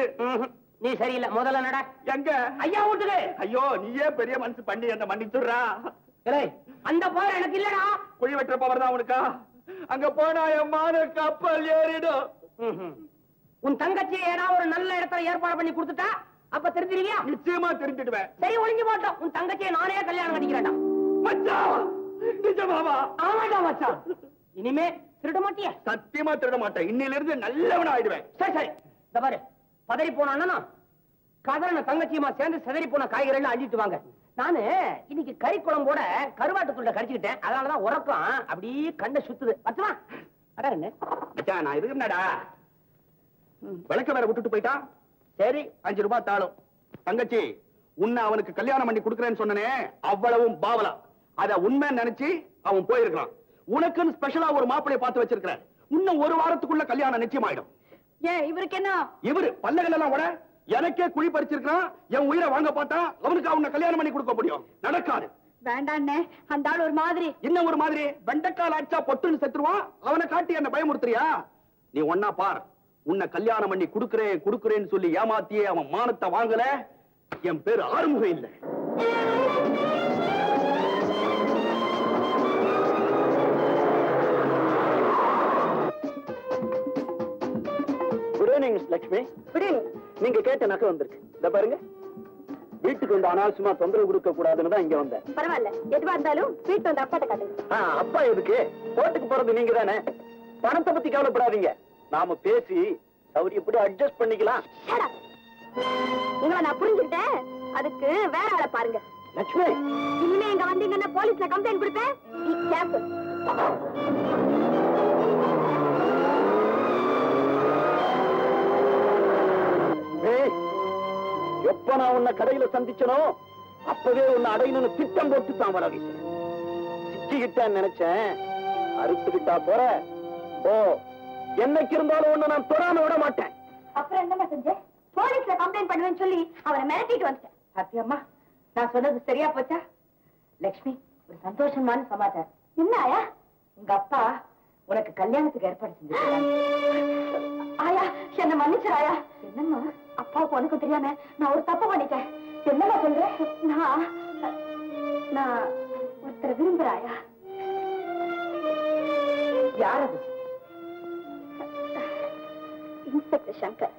நீ சரியில்லை, முதல்ல நட. எங்க ஐயா வீட்டுக்கு. ஐயோ நீயே பெரிய மனசு பண்ணி என்ன மன்னிச்சுடுறா. ஏய், அந்த போர் எனக்கு இல்லடா. குழி வெட்டுற பவர் தான் உனக்கா? அங்க போனா என் மான கப்பல் ஏறிடும். உன் தங்கச்சி ஏதாவது ஒரு நல்ல இடத்துல ஏற்பாடு பண்ணி கொடுத்துட்டா அப்ப தெரிஞ்சிருவியா? நிச்சயமா தெரிஞ்சிடுவேன். சரி, ஒளிஞ்சு போட்டோம். உன் தங்கச்சியை நானே கல்யாணம் பண்ணிக்கிறேன்டா. மச்சான், நிஜமாவா? ஆமாடா மச்சான். இனிமே திருட மாட்டியா? சத்தியமா திருட மாட்டேன். இன்னில இருந்து நல்லவன் ஆயிடுவேன். சரி சரி, இந்த பாரு, பதறி போனா கதறன தங்கச்சியுமா சேர்ந்து சிதறி போன காய்கறி அள்ளிட்டு வாங்க. நானு இன்னைக்கு கறி குழம்போட கருவாட்டுக்குள்ள கடிச்சுக்கிட்டேன். அதனாலதான் உறக்கம் அப்படியே கண்ணை சுத்துது. பத்துமா அடா என்ன மச்சான், நான் இருக்குடா. விளக்க வேற விட்டுட்டு போயிட்டான். சரி, 5 ரூபாய் தாளும். தங்கச்சி, உன்னை அவனுக்கு கல்யாணம் பண்ணி கொடுக்கறேன்னு சொன்னனே, அவ்வளவும் பாவலா. அத உண்மை நினைச்சு அவன் போயிருக்கான். உனக்குன்னு ஸ்பெஷலா ஒரு மாப்பிளைய பார்த்து வச்சிருக்கிறேன். இன்னும் 1 வாரத்துக்குள்ள கல்யாணம் நிச்சயமாயிடும். ஏன் இவருக்கு என்ன? இவரு பல்லகள் எல்லாம் கூட எனக்கே குழி பறிச்சிருக்கான். என் உயிரை வாங்க பார்த்தா அவனுக்கு அவனை கல்யாணம் பண்ணி கொடுக்க முடியும்? நடக்காது. வேண்டாண்ணே, அந்த ஆள் ஒரு மாதிரி. இன்னும் ஒரு மாதிரி வெண்டைக்கால் அடிச்சா பொட்டுன்னு செத்துருவான். அவனை காட்டி என்ன பயமுறுத்துறியா? நீ ஒன்னா பார். உன்னை கல்யாணம் பண்ணி குடுக்குறேன்னு சொல்லி ஏமாத்தியே அவன் மானத்தை வாங்கல. என் பேரு ஆறுமுகம் இல்லை. Good evening miss Lakshmi. Good evening. நீங்க கேட்ட நகை வந்திருக்கு. இத பாருங்க. வீட்டுக்கு வந்து அனாவசியமா தொந்தரவு கொடுக்க கூடாதுன்னு தான் இங்க வந்தேன். பரவாயில்ல, எதுவா இருந்தாலும் வீட்டு வந்து அப்பாட்ட காட்டுங்க. அப்பா எதுக்கு? கோர்ட்டுக்கு போறது நீங்க தானே. பணத்தை பத்தி கவலைப்படாதீங்க. நாம பேசி சௌரியப்படி அட்ஜஸ்ட் பண்ணிக்கலாம். உங்களை நான் புரிஞ்சுக்கிட்டேன். அதுக்கு வேற ஆளை பாருங்க. லட்சுமி, இனிமே இங்க வந்தீங்கன்னா போலீஸ்ல கம்ப்ளைண்ட் கொடுப்பேன். Be careful. எப்ப நான் உன்னை கடையில சந்திச்சனோ அப்பவே உன்னை அடையணும்னு திட்டம் போட்டு தான் வர வீசுறேன். சிக்கிக்கிட்டான்னு நினைச்சேன். அறுத்துக்கிட்டா போற. ஓ, என்னைக்கு இருந்தாலும் ஒண்ணு நான் தொடாம விட மாட்டேன். அப்புறம் என்ன செஞ்சேன்? போலீஸ்ல கம்ப்ளைண்ட் பண்ணுவேன்னு சொல்லி அவரை மிரட்டிட்டு வந்துட்டேன். சத்தியம்மா, நான் சொன்னது சரியா போச்சா? லட்சுமி, ஒரு சந்தோஷமான சமாச்சாரம். என்ன ஆயா? உங்க அப்பா உனக்கு கல்யாணத்துக்கு ஏற்பாடு செஞ்சிருக்காங்க. ஆயா, என்ன மன்னிச்சிரு ஆயா. என்னம்மா? அப்பாவுக்கு உனக்கு தெரியாம நான் ஒரு தப்பு பண்ணிட்டேன். என்னம்மா சொல்ற? நான் ஒருத்தரை விரும்புறேன் ஆயா. யார் அது? இன்ஸ்பெக்டர் சங்கர்.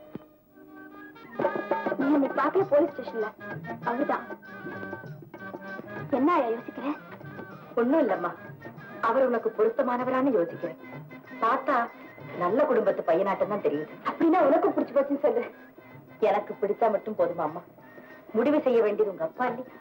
நீ இன்னைக்கு பாக்கல போலீஸ் ஸ்டேஷன்ல? அவருதான். என்ன ஆயா யோசிக்கிறேன்? ஒண்ணும் இல்லம்மா, அவர் உனக்கு பொருத்தமானவரான்னு யோசிக்கிறேன். பார்த்தா நல்ல குடும்பத்து பையனாட்டம் தான் தெரியுது. அப்படின்னா உனக்கு பிடிச்சு போச்சுன்னு சொல்லு. எனக்கு பிடிச்சா மட்டும் போதுமா அம்மா? முடிவு செய்ய வேண்டியது உங்க அப்பா இல்லையா?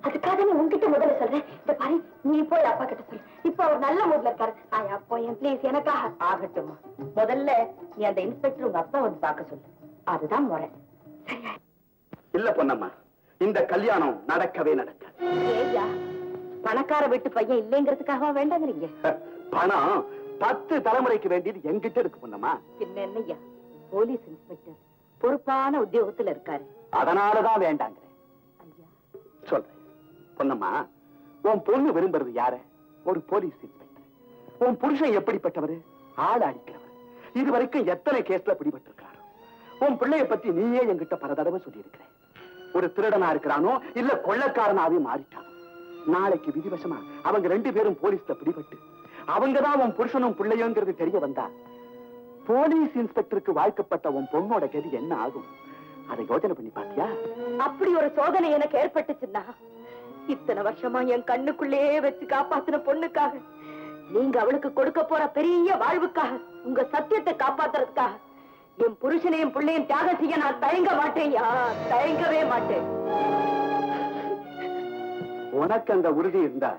அதுக்காக நீ உன்கிட்ட முதல்ல சொல்றேன். இந்த பாரு, நீ போய் அப்பா கிட்ட சொல்லு. இப்ப அவர் நல்ல மூட்ல இருக்காரு. ஆயா போய் ப்ளீஸ், எனக்காக. ஆகட்டும்மா. முதல்ல நீ அந்த இன்ஸ்பெக்டர் உங்க அப்பா வந்து பார்க்க சொல்லு. அதுதான் முறை. இல்ல பொன்னம்மா, இந்த கல்யாணம் நடக்கவே நடக்காது. ஏய்யா, பணக்கார வீட்டு பையன் இல்லைங்கிறதுக்காக வேண்டாங்கிறீங்க? பணம் 10 தலைமுறைக்கு வேண்டியது எங்கிட்ட இருக்கு பொன்னம்மா. பின்ன என்னய்யா, போலீஸ் இன்ஸ்பெக்டர் பொறுப்பான உத்தியோகத்துல இருக்காரு. அதனாலதான் வேண்டாங்கிறேன். ஐயா, சொல்றேன் பொன்னம்மா, உன் பொண்ணு விரும்புறது யார? ஒரு போலீஸ் இன்ஸ்பெக்டர். உன் புருஷன் எப்படிப்பட்டவர்? ஆள் அடிக்கிறவர். இதுவரைக்கும் எத்தனை கேஸ்ல பிடிபட்டிருக்காரு? உன் பிள்ளைய பத்தி நீயே என்கிட்ட பல தடவை சொல்லி இருக்கிறேன். ஒரு திருடனா இருக்கிறானோ இல்ல கொள்ளக்காரனாவே மாறிட்டானோ, நாளைக்கு விதிவசமா அவங்க 2 பேரும் போலீஸ்ல பிடிபட்டு அவங்கதான் உன் புருஷனும் பிள்ளையோங்கிறது தெரிய வந்தா போலீஸ் இன்ஸ்பெக்டருக்கு வாழ்க்கப்பட்ட உன் பொண்ணோட கதி என்ன ஆகும்? அதை யோசனை பண்ணி பாத்தியா? அப்படி ஒரு சோதனை எனக்கு ஏற்பட்டுச்சுன்னா, இத்தனை வருஷமா என் கண்ணுக்குள்ளேயே வச்சு காப்பாத்தின பொண்ணுக்காக, நீங்க அவளுக்கு கொடுக்க போற பெரிய வாழ்வுக்காக, உங்க சத்தியத்தை காப்பாத்துறதுக்காக என் புருஷனையும் பிள்ளையும் தியாகம் செய்ய நான் தயங்க மாட்டேன்யா, தயங்கவே மாட்டேன். உனக்கு அந்த உறுதி இருந்தா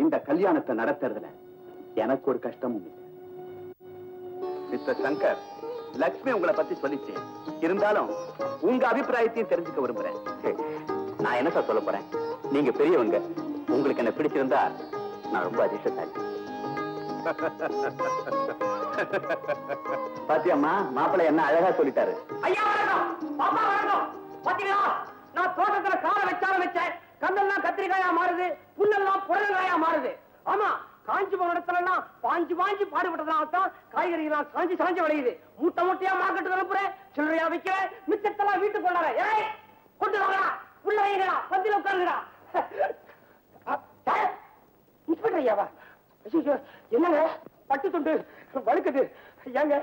இந்த கல்யாணத்தை நடத்துறதுல எனக்கு ஒரு கஷ்டமும் இல்லை. மிஸ்டர் சங்கர், லட்சுமி உங்களை பத்தி சொல்லிச்சு. இருந்தாலும் உங்க அபிப்பிராயத்தையும் தெரிஞ்சுக்க விரும்புறேன். நான் என்ன சார் சொல்ல போறேன்? நீங்க பெரியவங்க, உங்களுக்கு என்ன பிடிச்சிருந்தா நான் ரொம்ப அதிர்ஷ்டசாலி. பாத்தியம்மா மாப்பிள்ளை என்ன அழகா சொல்லிட்டாரு. ஐயா வணக்கம், பாப்பா வணக்கம். பாத்தீங்களா, நான் தோட்டத்துல காலை வச்சாலும் வச்சேன், கண்ணெல்லாம் கத்திரிக்காயா மாறுது, புல்லெல்லாம் புடலங்காயா மாறுது. ஆமா, காஞ்சி போன இடத்துல எல்லாம் பாஞ்சு பாஞ்சு பாடுபட்டதான் காய்கறிகள் சாஞ்சி சாஞ்சி விளையுது. மூட்டை மூட்டையா மார்க்கெட்டுக்கு அனுப்புறேன், சில்லறையா விற்கிறேன், மிச்சத்தெல்லாம் வீட்டுக்கு கொண்டாட. ஏய், கொண்டு வாங்கடா, உள்ள வைங்கடா, பந்தில உட்காருங்கடா. இன்ஸ்பெக்டர் ஐயாவா? ஐயோ, என்னங்க பட்டு துண்டு வழுக்குது. ஏங்க,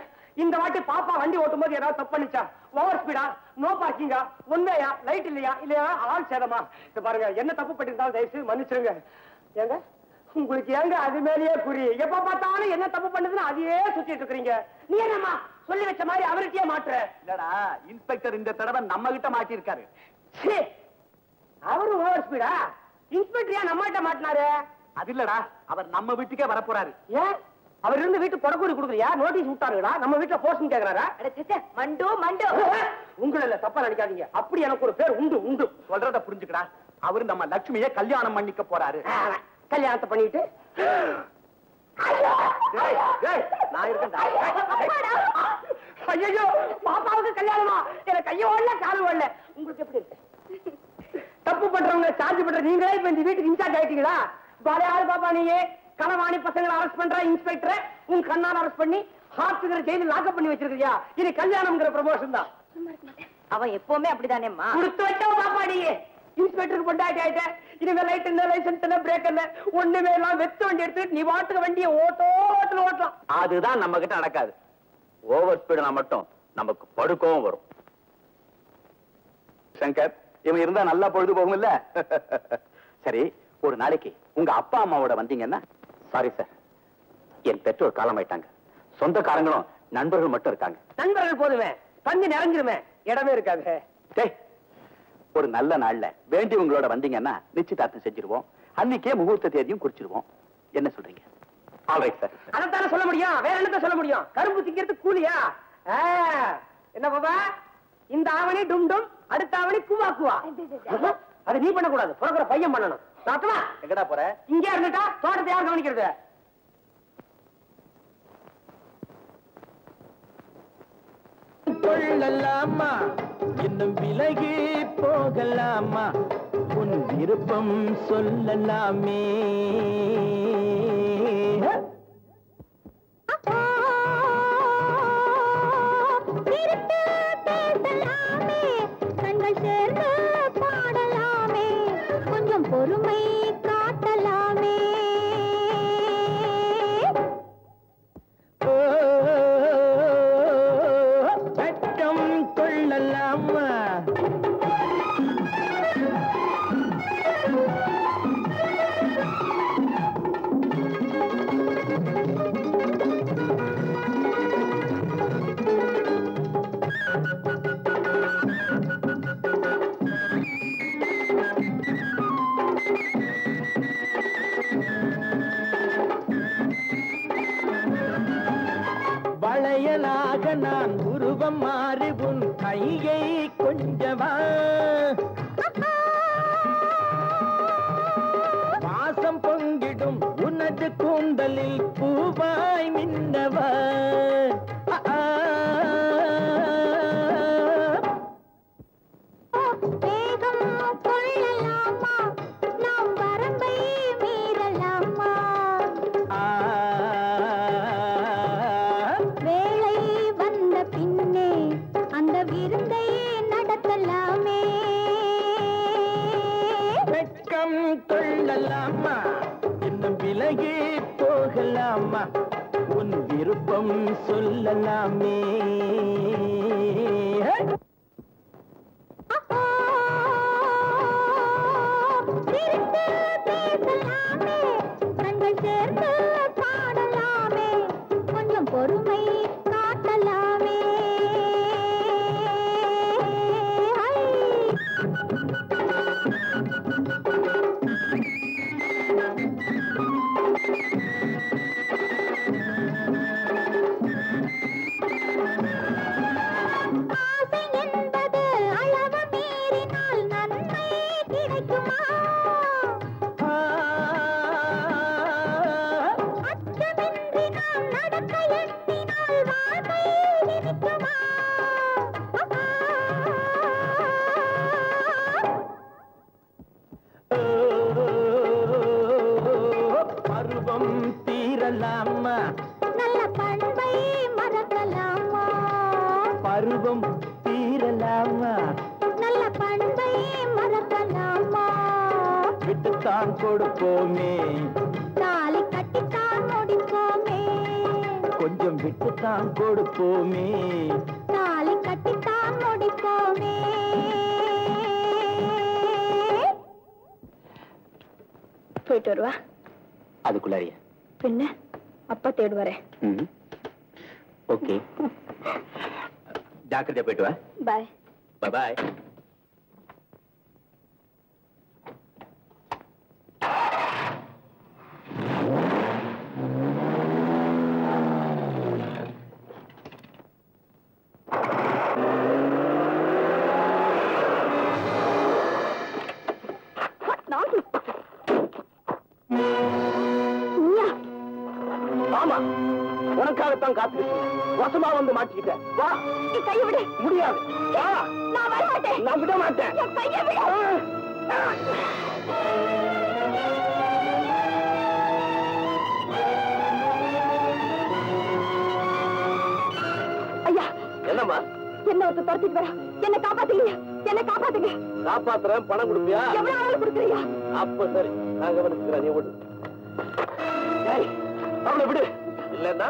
இந்த வாட்டி பாப்பா வண்டி ஓட்டும் போது ஏதாவது தப்பு பண்ணிச்சா? ஓவர் ஸ்பீடா, நோ பார்க்கிங்கா, ஒன்மையா, லைட் இல்லையா, இல்லையா ஆள் சேதமா? இது பாருங்க, என்ன தப்பு பண்ணிருந்தாலும் தயவுசெய்து மன்னிச்சிருங்க. ஏங்க, உங்களுக்கு ஏங்க அது மேலேயே குறி? எப்ப பார்த்தாலும் என்ன தப்பு பண்ணுதுன்னு அதையே சுத்திட்டு இருக்கீங்க. நீ என்னம்மா சொல்லி வச்ச மாதிரி அவர்கிட்டயே மாட்டுற? இல்லடா, இன்ஸ்பெக்டர் இந்த தடவை நம்ம கிட்ட மாட்டிருக்காரு. அவரு ஓவர் ஸ்பீடா? இன்ஸ்பெக்டர் ஏன் நம்ம கிட்ட மாட்டினாரு? அது இல்லடா, அவர் நம்ம வீட்டுக்கே வரப்போறாரு. ஏன் அவர் இருந்து வீட்டு புறக்கூறி கொடுக்குறியா? நோட்டீஸ் விட்டாருடா, நம்ம வீட்டுல போஸ்ட் கேக்குறாரா? மண்டு மண்டு. உங்கள தப்பா நினைக்காதீங்க, அப்படி எனக்கு ஒரு பேர் உண்டு உண்டு. சொல்றத புரிஞ்சுக்கடா. அவரு நம்ம லட்சுமியை கல்யாணம் பண்ணிக்க போறாரு. கல்யாணத்தை பண்ணிட்டு நான் இருக்கேன்டா. ஐயோ, பாப்பாவுக்கு கல்யாணமா? எனக்கு கையோ இல்ல காலு இல்ல. உங்களுக்கு எப்படி இருக்கு? தப்பு பண்றவங்க சார்ஜ் பண்ற நீங்களே இப்ப இந்த வீட்டுக்கு இன்சார்ஜ் ஆயிட்டீங்களா? யாரு பாப்பா நீங்க? களவாணி பசங்களை அரெஸ்ட் பண்ற இன்ஸ்பெக்டர் உன் கண்ணால் அரெஸ்ட் பண்ணி ஹார்ட்ங்கிற ஜெயில லாக்அப் பண்ணி வச்சிருக்கியா? இது கல்யாணம்ங்கிற ப்ரமோஷன் தான். அவன் எப்பவுமே அப்படிதானேம்மா. கொடுத்து வச்சா பாப்பா நீ இன்ஸ்பெக்டருக்கு பொண்டாட்டி ஆயிட்ட. இனிமே லைட் என்ன, லைசன்ஸ் என்ன, பிரேக் என்ன, ஒண்ணுமே எல்லாம் வெத்து வண்டி எடுத்து நீ வாட்டுக்கு வண்டியை ஓட்டலாம். அதுதான் நம்ம கிட்ட நடக்காது. ஓவர் ஸ்பீடுனா மட்டும் நமக்கு படுக்கவும் வரும். சங்கர், இவன் இருந்தா நல்லா பொழுது போகும் இல்ல? சரி, ஒரு நாளைக்கு உங்க அப்பா அம்மாவோட வந்தீங்கன்னா. சாரி சார், என் பெற்றோர் காலமாயிட்டாங்க. சொந்தக்காரங்களும் நண்பர்கள் மட்டும் இருக்காங்க. நண்பர்கள் போதுமே, தண்ணி நிறைஞ்சிருமே, இடமே இருக்காது. டேய், ஒரு நல்ல நாள்ல வேண்டியவங்களோட வந்தீங்கன்னா நிச்சயதார்த்தம் செஞ்சிருவோம். அன்னைக்கே முகூர்த்த தேதியும் குறிச்சிருவோம். என்ன சொல்றீங்க? Alright sir. அதைத்தானே சொல்ல முடியும், வேற என்னத்த சொல்ல முடியும்? கரும்பு திங்கிறது கூலியா? என்ன பாபா, இந்த ஆவணி டும் டும், அடுத்த ஆவணி குவா குவா. அது நீ பண்ணக்கூடாது, பிறகுற பையன் பண்ணணும். சாத்தமா எங்கடா போற? இங்கே இருந்துட்டா தோட்டத்தை யார் கவனிக்கிறது? கொள்ளலாமா, இன்னும் விலகி போகலாமா, உன் விருப்பம் சொல்லலாமே. கண்கள் சேர்ந்து பாடலாமே, கொஞ்சம் பொறுமை காட்டலாமே. வெட்கம் கொள்ளலாமா, வளையலாக நான் உருவம் மாறி உன் கையை கொஞ்சவா, வாசம் பொங்கிடும் உனது கூந்தலில் பூவாய் மின்னவா. வேகம் கொள்ளலாமா, நாம் வரம்பை மீறலாமா, வேளை வந்த பின்னே அந்த விருந்தை நடத்தலாமே. வெட்கம் கொள்ளலாமா, இன்னும் விலகி போகலாமா, உன் விருப்பம் சொல்லலாமே. சிரித்து பேசலாமே, கண்கள் சேர்ந்து பாடலாமே, கொஞ்சம் பொறுமை காட்டலாமே. ஆசை என்பது அளவு மீறினால் நன்மை கிடைக்குமா? அச்சமின்றி எண்ணினால் வாழ்க்கை இருக்குமா? பருவம் தீரலாமா? நல்ல பண்பை மறக்கலாமா? பருவம் தீரலாமா? நல்ல பண்பை மறக்கலாமா? விட்டுத்தான் கொடுப்போமே, தாலி கட்டித்தான் முடிப்போமே, கொஞ்சம் விட்டுத்தான் கொடுப்போமே. தாலி கட்டித்தான் முடிப்போமே. போயிட்டு வருவா. அதுக்குள்ளாரிய பின்ன அப்பா தேடுவாரே. ஓகே, ஜாக்கிரதையா போயிட்டு வா. பாய். பாய். ஆமா, உனக்காகத்தான் காத்துக்கிட்டு வசமா வந்து மாட்டிக்கிட்டேன். வா. கையை விடு. முடியாது. வா. நான் வர மாட்டேன். நான் விட மாட்டேன். என் கையை விடு. ஐயா, என்னம்மா? என்ன ஒருத்தர் துரத்திட்டு வரா. என்ன காப்பாத்துங்க, என்ன காப்பாத்துங்க. காப்பாத்துறேன், பணம் கொடுப்பியா? எவ்வளவு ஆளும் கொடுக்குறீங்க? அப்ப சரி, நான் கவனிச்சுக்கிறேன், நீ ஓடு. ஏய், அவளை விடு. இல்லன்னா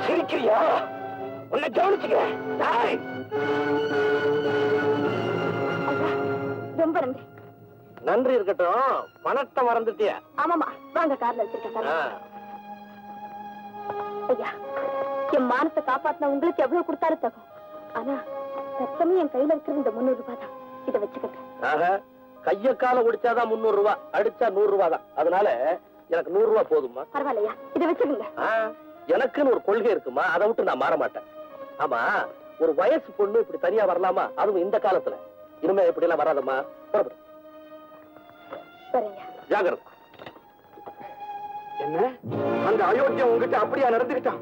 சிரிக்கிறியா? உன்னை கவனிச்சுக்கிறேன். டேய். ஐயா, ரொம்ப நன்றி. நன்றி இருக்கட்டும், பணத்தை மறந்துட்டிய. ஆமாமா, வாங்க கார்ல வச்சிருக்கேன். ஐயா, என் மானத்தை காப்பாத்தின உங்களுக்கு எவ்வளவு கொடுத்தாரு தகும். ஆனா தற்சமயம் என் கையில இருக்கிற இந்த 300 ரூபாய் தான். இதை வச்சுக்கங்க. ஆக, கைய கால ஒடிச்சாதான் 300 ரூபாய், அடிச்சா 100 ரூபாய் தான். அதனால எனக்கு 100 ரூபாய் போதுமா? பரவாயில்லையா, இதை வச்சுக்கங்க. எனக்குன்னு ஒரு கொள்கை இருக்குமா, அதை விட்டு நான் மாற மாட்டேன். ஆமா, ஒரு வயசு பொண்ணு இப்படி தனியா வரலாமா? அதுவும் இந்த காலத்துல. இனிமே இப்படி எல்லாம் வராதம்மா. புறப்படு. சரிங்க. ஜாகிரதை. என்ன அந்த அயோக்கியம் உங்ககிட்ட அப்படியா நடந்துக்கிட்டான்?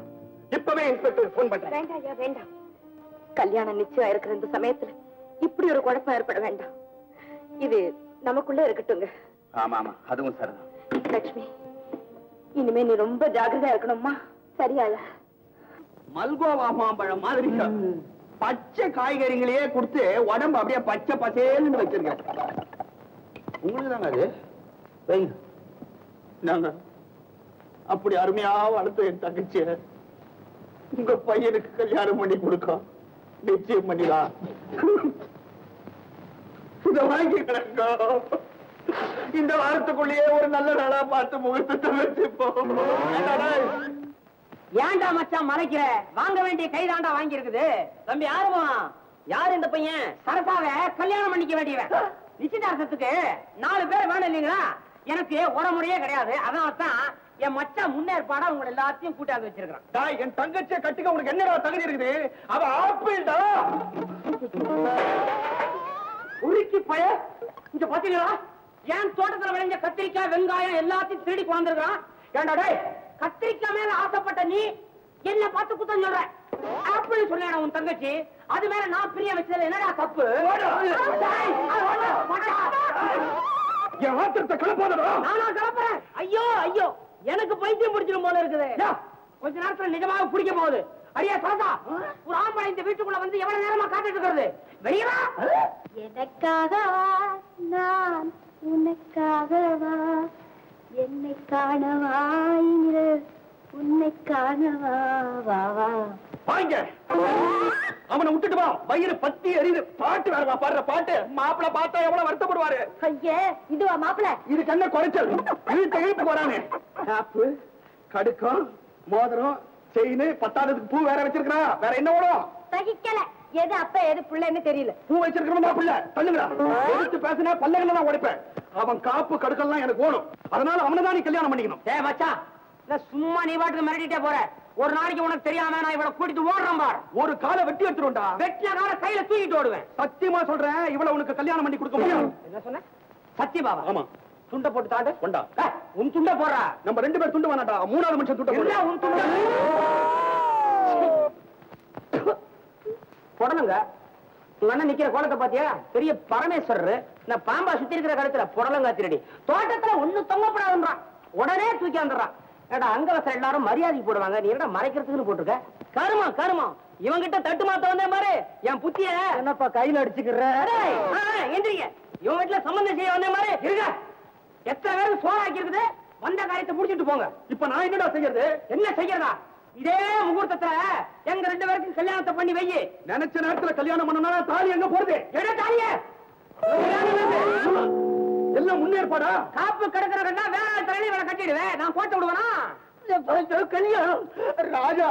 இப்பவே இன்ஸ்பெக்டர் போன் பண்றேன். வேண்டாம் ஐயா, வேண்டாம். கல்யாணம் நிச்சயம் இருக்கிற இந்த சமயத்துல இப்படி ஒரு குழப்பம் ஏற்பட வேண்டாம். இது நமக்குள்ள இருக்கட்டுங்க. ஆமா ஆமா, அதுவும் சரிதான். லட்சுமி, இனிமே நீ ரொம்ப ஜாக்கிரதையா இருக்கணும்மா. சரியாயா? மல்கோவா மாம்பழம் மாதிரி பச்சை காய்கறிகளையே கொடுத்து உடம்பு அப்படியே பச்சை பசேன்னு வச்சிருக்கேன். உங்களுக்கு தாங்க அது வைங்க. நாங்க அப்படி அருமையா வளர்த்து என் தங்கச்சிய உங்க பையனுக்கு கல்யாணம் பண்ணி கொடுக்கும். நிச்சயம் பண்ணிடலாம். இத வாங்கி கிடக்கோ. இந்த வாரத்துக்குள்ளேயே ஒரு நல்ல நாளா பார்த்து முகூர்த்தத்தை வச்சுப்போம். ஏன்டா மச்சான் மறைக்கிற? வாங்க வேண்டிய கைதாண்டா வாங்கி இருக்குது. தம்பி ஆர்வம், யாரு இந்த பையன்? சரசாவை கல்யாணம் பண்ணிக்க வேண்டியவன். நிச்சயதார்த்தத்துக்கு 4 பேர் வேணும் இல்லீங்களா? எனக்கு ஒரு முறையே கிடையாது. அதனால்தான் என் மச்சான் முன்னேற்பாடா உங்க எல்லாத்தையும் கூட்டாந்து வச்சிருக்கான். என் தங்கச்சியை கட்டிக்க உனக்கு என்னடா தகுதி இருக்குது? அவ ஆப்பிள்டா. உருக்கி பய இங்க பாத்தீங்களா? என் தோட்டத்துல விளைஞ்ச கத்திரிக்காய், வெங்காயம் எல்லாத்தையும் திருடி கொண்டிருக்கான். ஏண்டா டேய், கத்திரிக்காய் மேல ஆசைப்பட்ட நீ என்ன பார்த்து குத்தம் சொல்ற? ஆப்பிள் சொன்ன உன் தங்கச்சி, அது மேல நான் பிரிய வச்சது என்னடா தப்பு? என் ஆத்திரத்தை கிளப்பாதடா. நானா கிளப்புறேன்? ஐயோ ஐயோ, எனக்கு பைத்தியம் பிடிச்சிடும் போல இருக்குது. கொஞ்ச நேரத்துல நிஜமாக பிடிக்க போகுது. அடியா சரதா, ஒரு ஆம்பளை இந்த வீட்டுக்குள்ள வந்து எவ்வளவு நேரமா காத்துட்டு இருக்கிறது? வெளியவா? எனக்காகவா நான் உனக்காகவா, என்னை காணவா இன்று உன்னை காணவா, வா வா. வாங்க, அவனை விட்டுட்டு வா. வயிறு பத்தி எரியுது. பாட்டு வேறவா பாடுற பாட்டு. மாப்பிள பார்த்தா எவ்வளவு வருத்தப்படுவாரு. ஐயே, இதுவா மாப்பிள? இதுக்கு என்ன குறைச்சல்? இழுத்து வரானே. காப்பு, கடுக்கம், மோதிரம், செயின், 10ஆவதுக்கு பூ வேற வச்சிருக்கா. வேற என்ன ஓடும்? சகிக்கல. எது அப்ப எது புள்ளன்னு தெரியல. பூ வச்சிருக்கிறோம் மாப்பிள்ள. தள்ளுங்களா. எடுத்து பேசினா பல்லகளை தான் உடைப்பேன். அவன் காப்பு கடுக்கெல்லாம் எனக்கு ஓடும். அதனால அவனைதான் நீ கல்யாணம் பண்ணிக்கணும். ஏ மச்சான், சும்மா நீ பாட்டுக்கு மிரட்டிட்டே போற. ஒரு நாளைக்கு உனக்கு தெரியாம நான் இவளை கூட்டிட்டு ஓடுறேன் பார். ஒரு காலை வெட்டி எடுத்துருண்டா. வெட்டின கால கையில தூக்கிட்டு ஓடுவேன். சத்தியமா சொல்றேன், இவளை உனக்கு கல்யாணம் பண்ணி கொடுக்க முடியாது. என்ன சொன்ன? சத்தியபாவா? ஆமா. துண்டை போட்டு தாண்டு. கொண்டா. உன் துண்டை போடுறா. நம்ம 2 பேர் துண்டு வேணாட்டா, 3வது மனுஷன் துண்ட என்ன உன் துண்டை? புடலங்க. உங்க அண்ணன் நிக்கிற கோலத்தை பாத்தியா? பெரிய பரமேஸ்வரர். இந்த பாம்பா சுத்தி இருக்கிற கழுத்துல புடலங்கா திருடி. தோட்டத்துல ஒண்ணு தொங்கப்படாதுன்றான். உடனே தூக்கி வந்துடுறான். ஏடா அங்கவசம் எல்லாரும் மரியாதைக்கு போடுவாங்க, நீ என்ன மறைக்கிறதுக்குன்னு போட்டுருக்க? கருமா கருமா இவங்கிட்ட தட்டு மாத்த வந்தேன் பாரு என் புத்திய. என்னப்பா கையில அடிச்சுக்கிற? எந்திரிங்க. இவன் வீட்டுல சம்பந்தம் செய்ய வந்தேன் பாரு. இருங்க. எத்தனை பேருக்கு சோறாக்கி இருக்குது? வந்த காரியத்தை முடிச்சிட்டு போங்க. இப்ப நான் என்னடா செய்யறது? என்ன செய்யறதா? இதே முகூர்த்தத்துல எங்க 2 பேருக்கும் கல்யாணத்தை பண்ணி வை. நினைச்ச நேரத்துல கல்யாணம் பண்ணனா தாலி எங்க போறது? எட தாலிய எல்லாம் முன்னேற்பாடா? காப்பு கிடக்குறா வேற தலையில வேலை கட்டிடுவேன். நான் போட்டு விடுவேனா? கல்யாணம் ராஜா.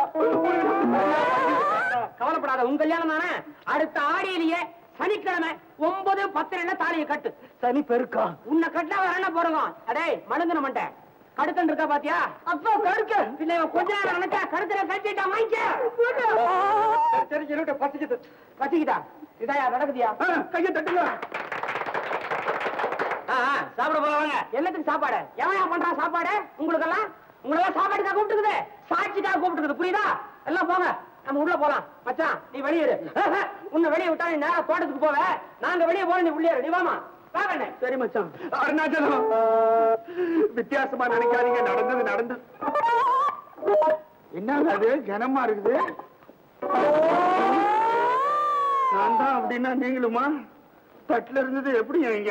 கவலைப்படாத, உன் கல்யாணம் தானே. அடுத்த ஆடியிலேயே சனிக்கிழமை 9, 10 தாலியை கட்டு. சனி பெருக்கா? உன்னை கட்டினா வேற என்ன போறோம்? அடே மணந்தன மண்டை கடுத்தன் இருக்கா பாத்தியா? அப்பா கடுக்க இல்ல கொஞ்ச நேரம் நினைச்சா கடுத்துல கட்டிட்டா வாங்கிக்க. சரி என்னோட பசிக்குது. பசிக்குதா? இதாயா நடக்குதியா? கையை தட்டுங்க. சாப்பிட போவாங்க. என்னத்துக்கு சாப்பாடு? எவன் பண்றான் சாப்பாடு? உங்களுக்கெல்லாம் உங்களெல்லாம் சாப்பாட்டுக்காக கூப்பிட்டுக்குது, சாட்சிக்காக கூப்பிட்டுக்குது. புரியுதா? எல்லாம் போங்க, நம்ம உள்ள போலாம். மச்சான் நீ வெளியேறு. உன்னை வெளியே விட்டா நீ நேரா தோட்டத்துக்கு போவ. நாங்க வெளியே போற, நீ உள்ளே நீ வாமா. சரி மச்சான். அருணாச்சலம், வித்தியாசமா நினைக்காதீங்க. நடந்தது நடந்தது. என்ன அது கனமா இருக்குது? நான் தான் அப்படின்னா நீங்களுமா? தட்டுல இருந்தது எப்படி? எங்க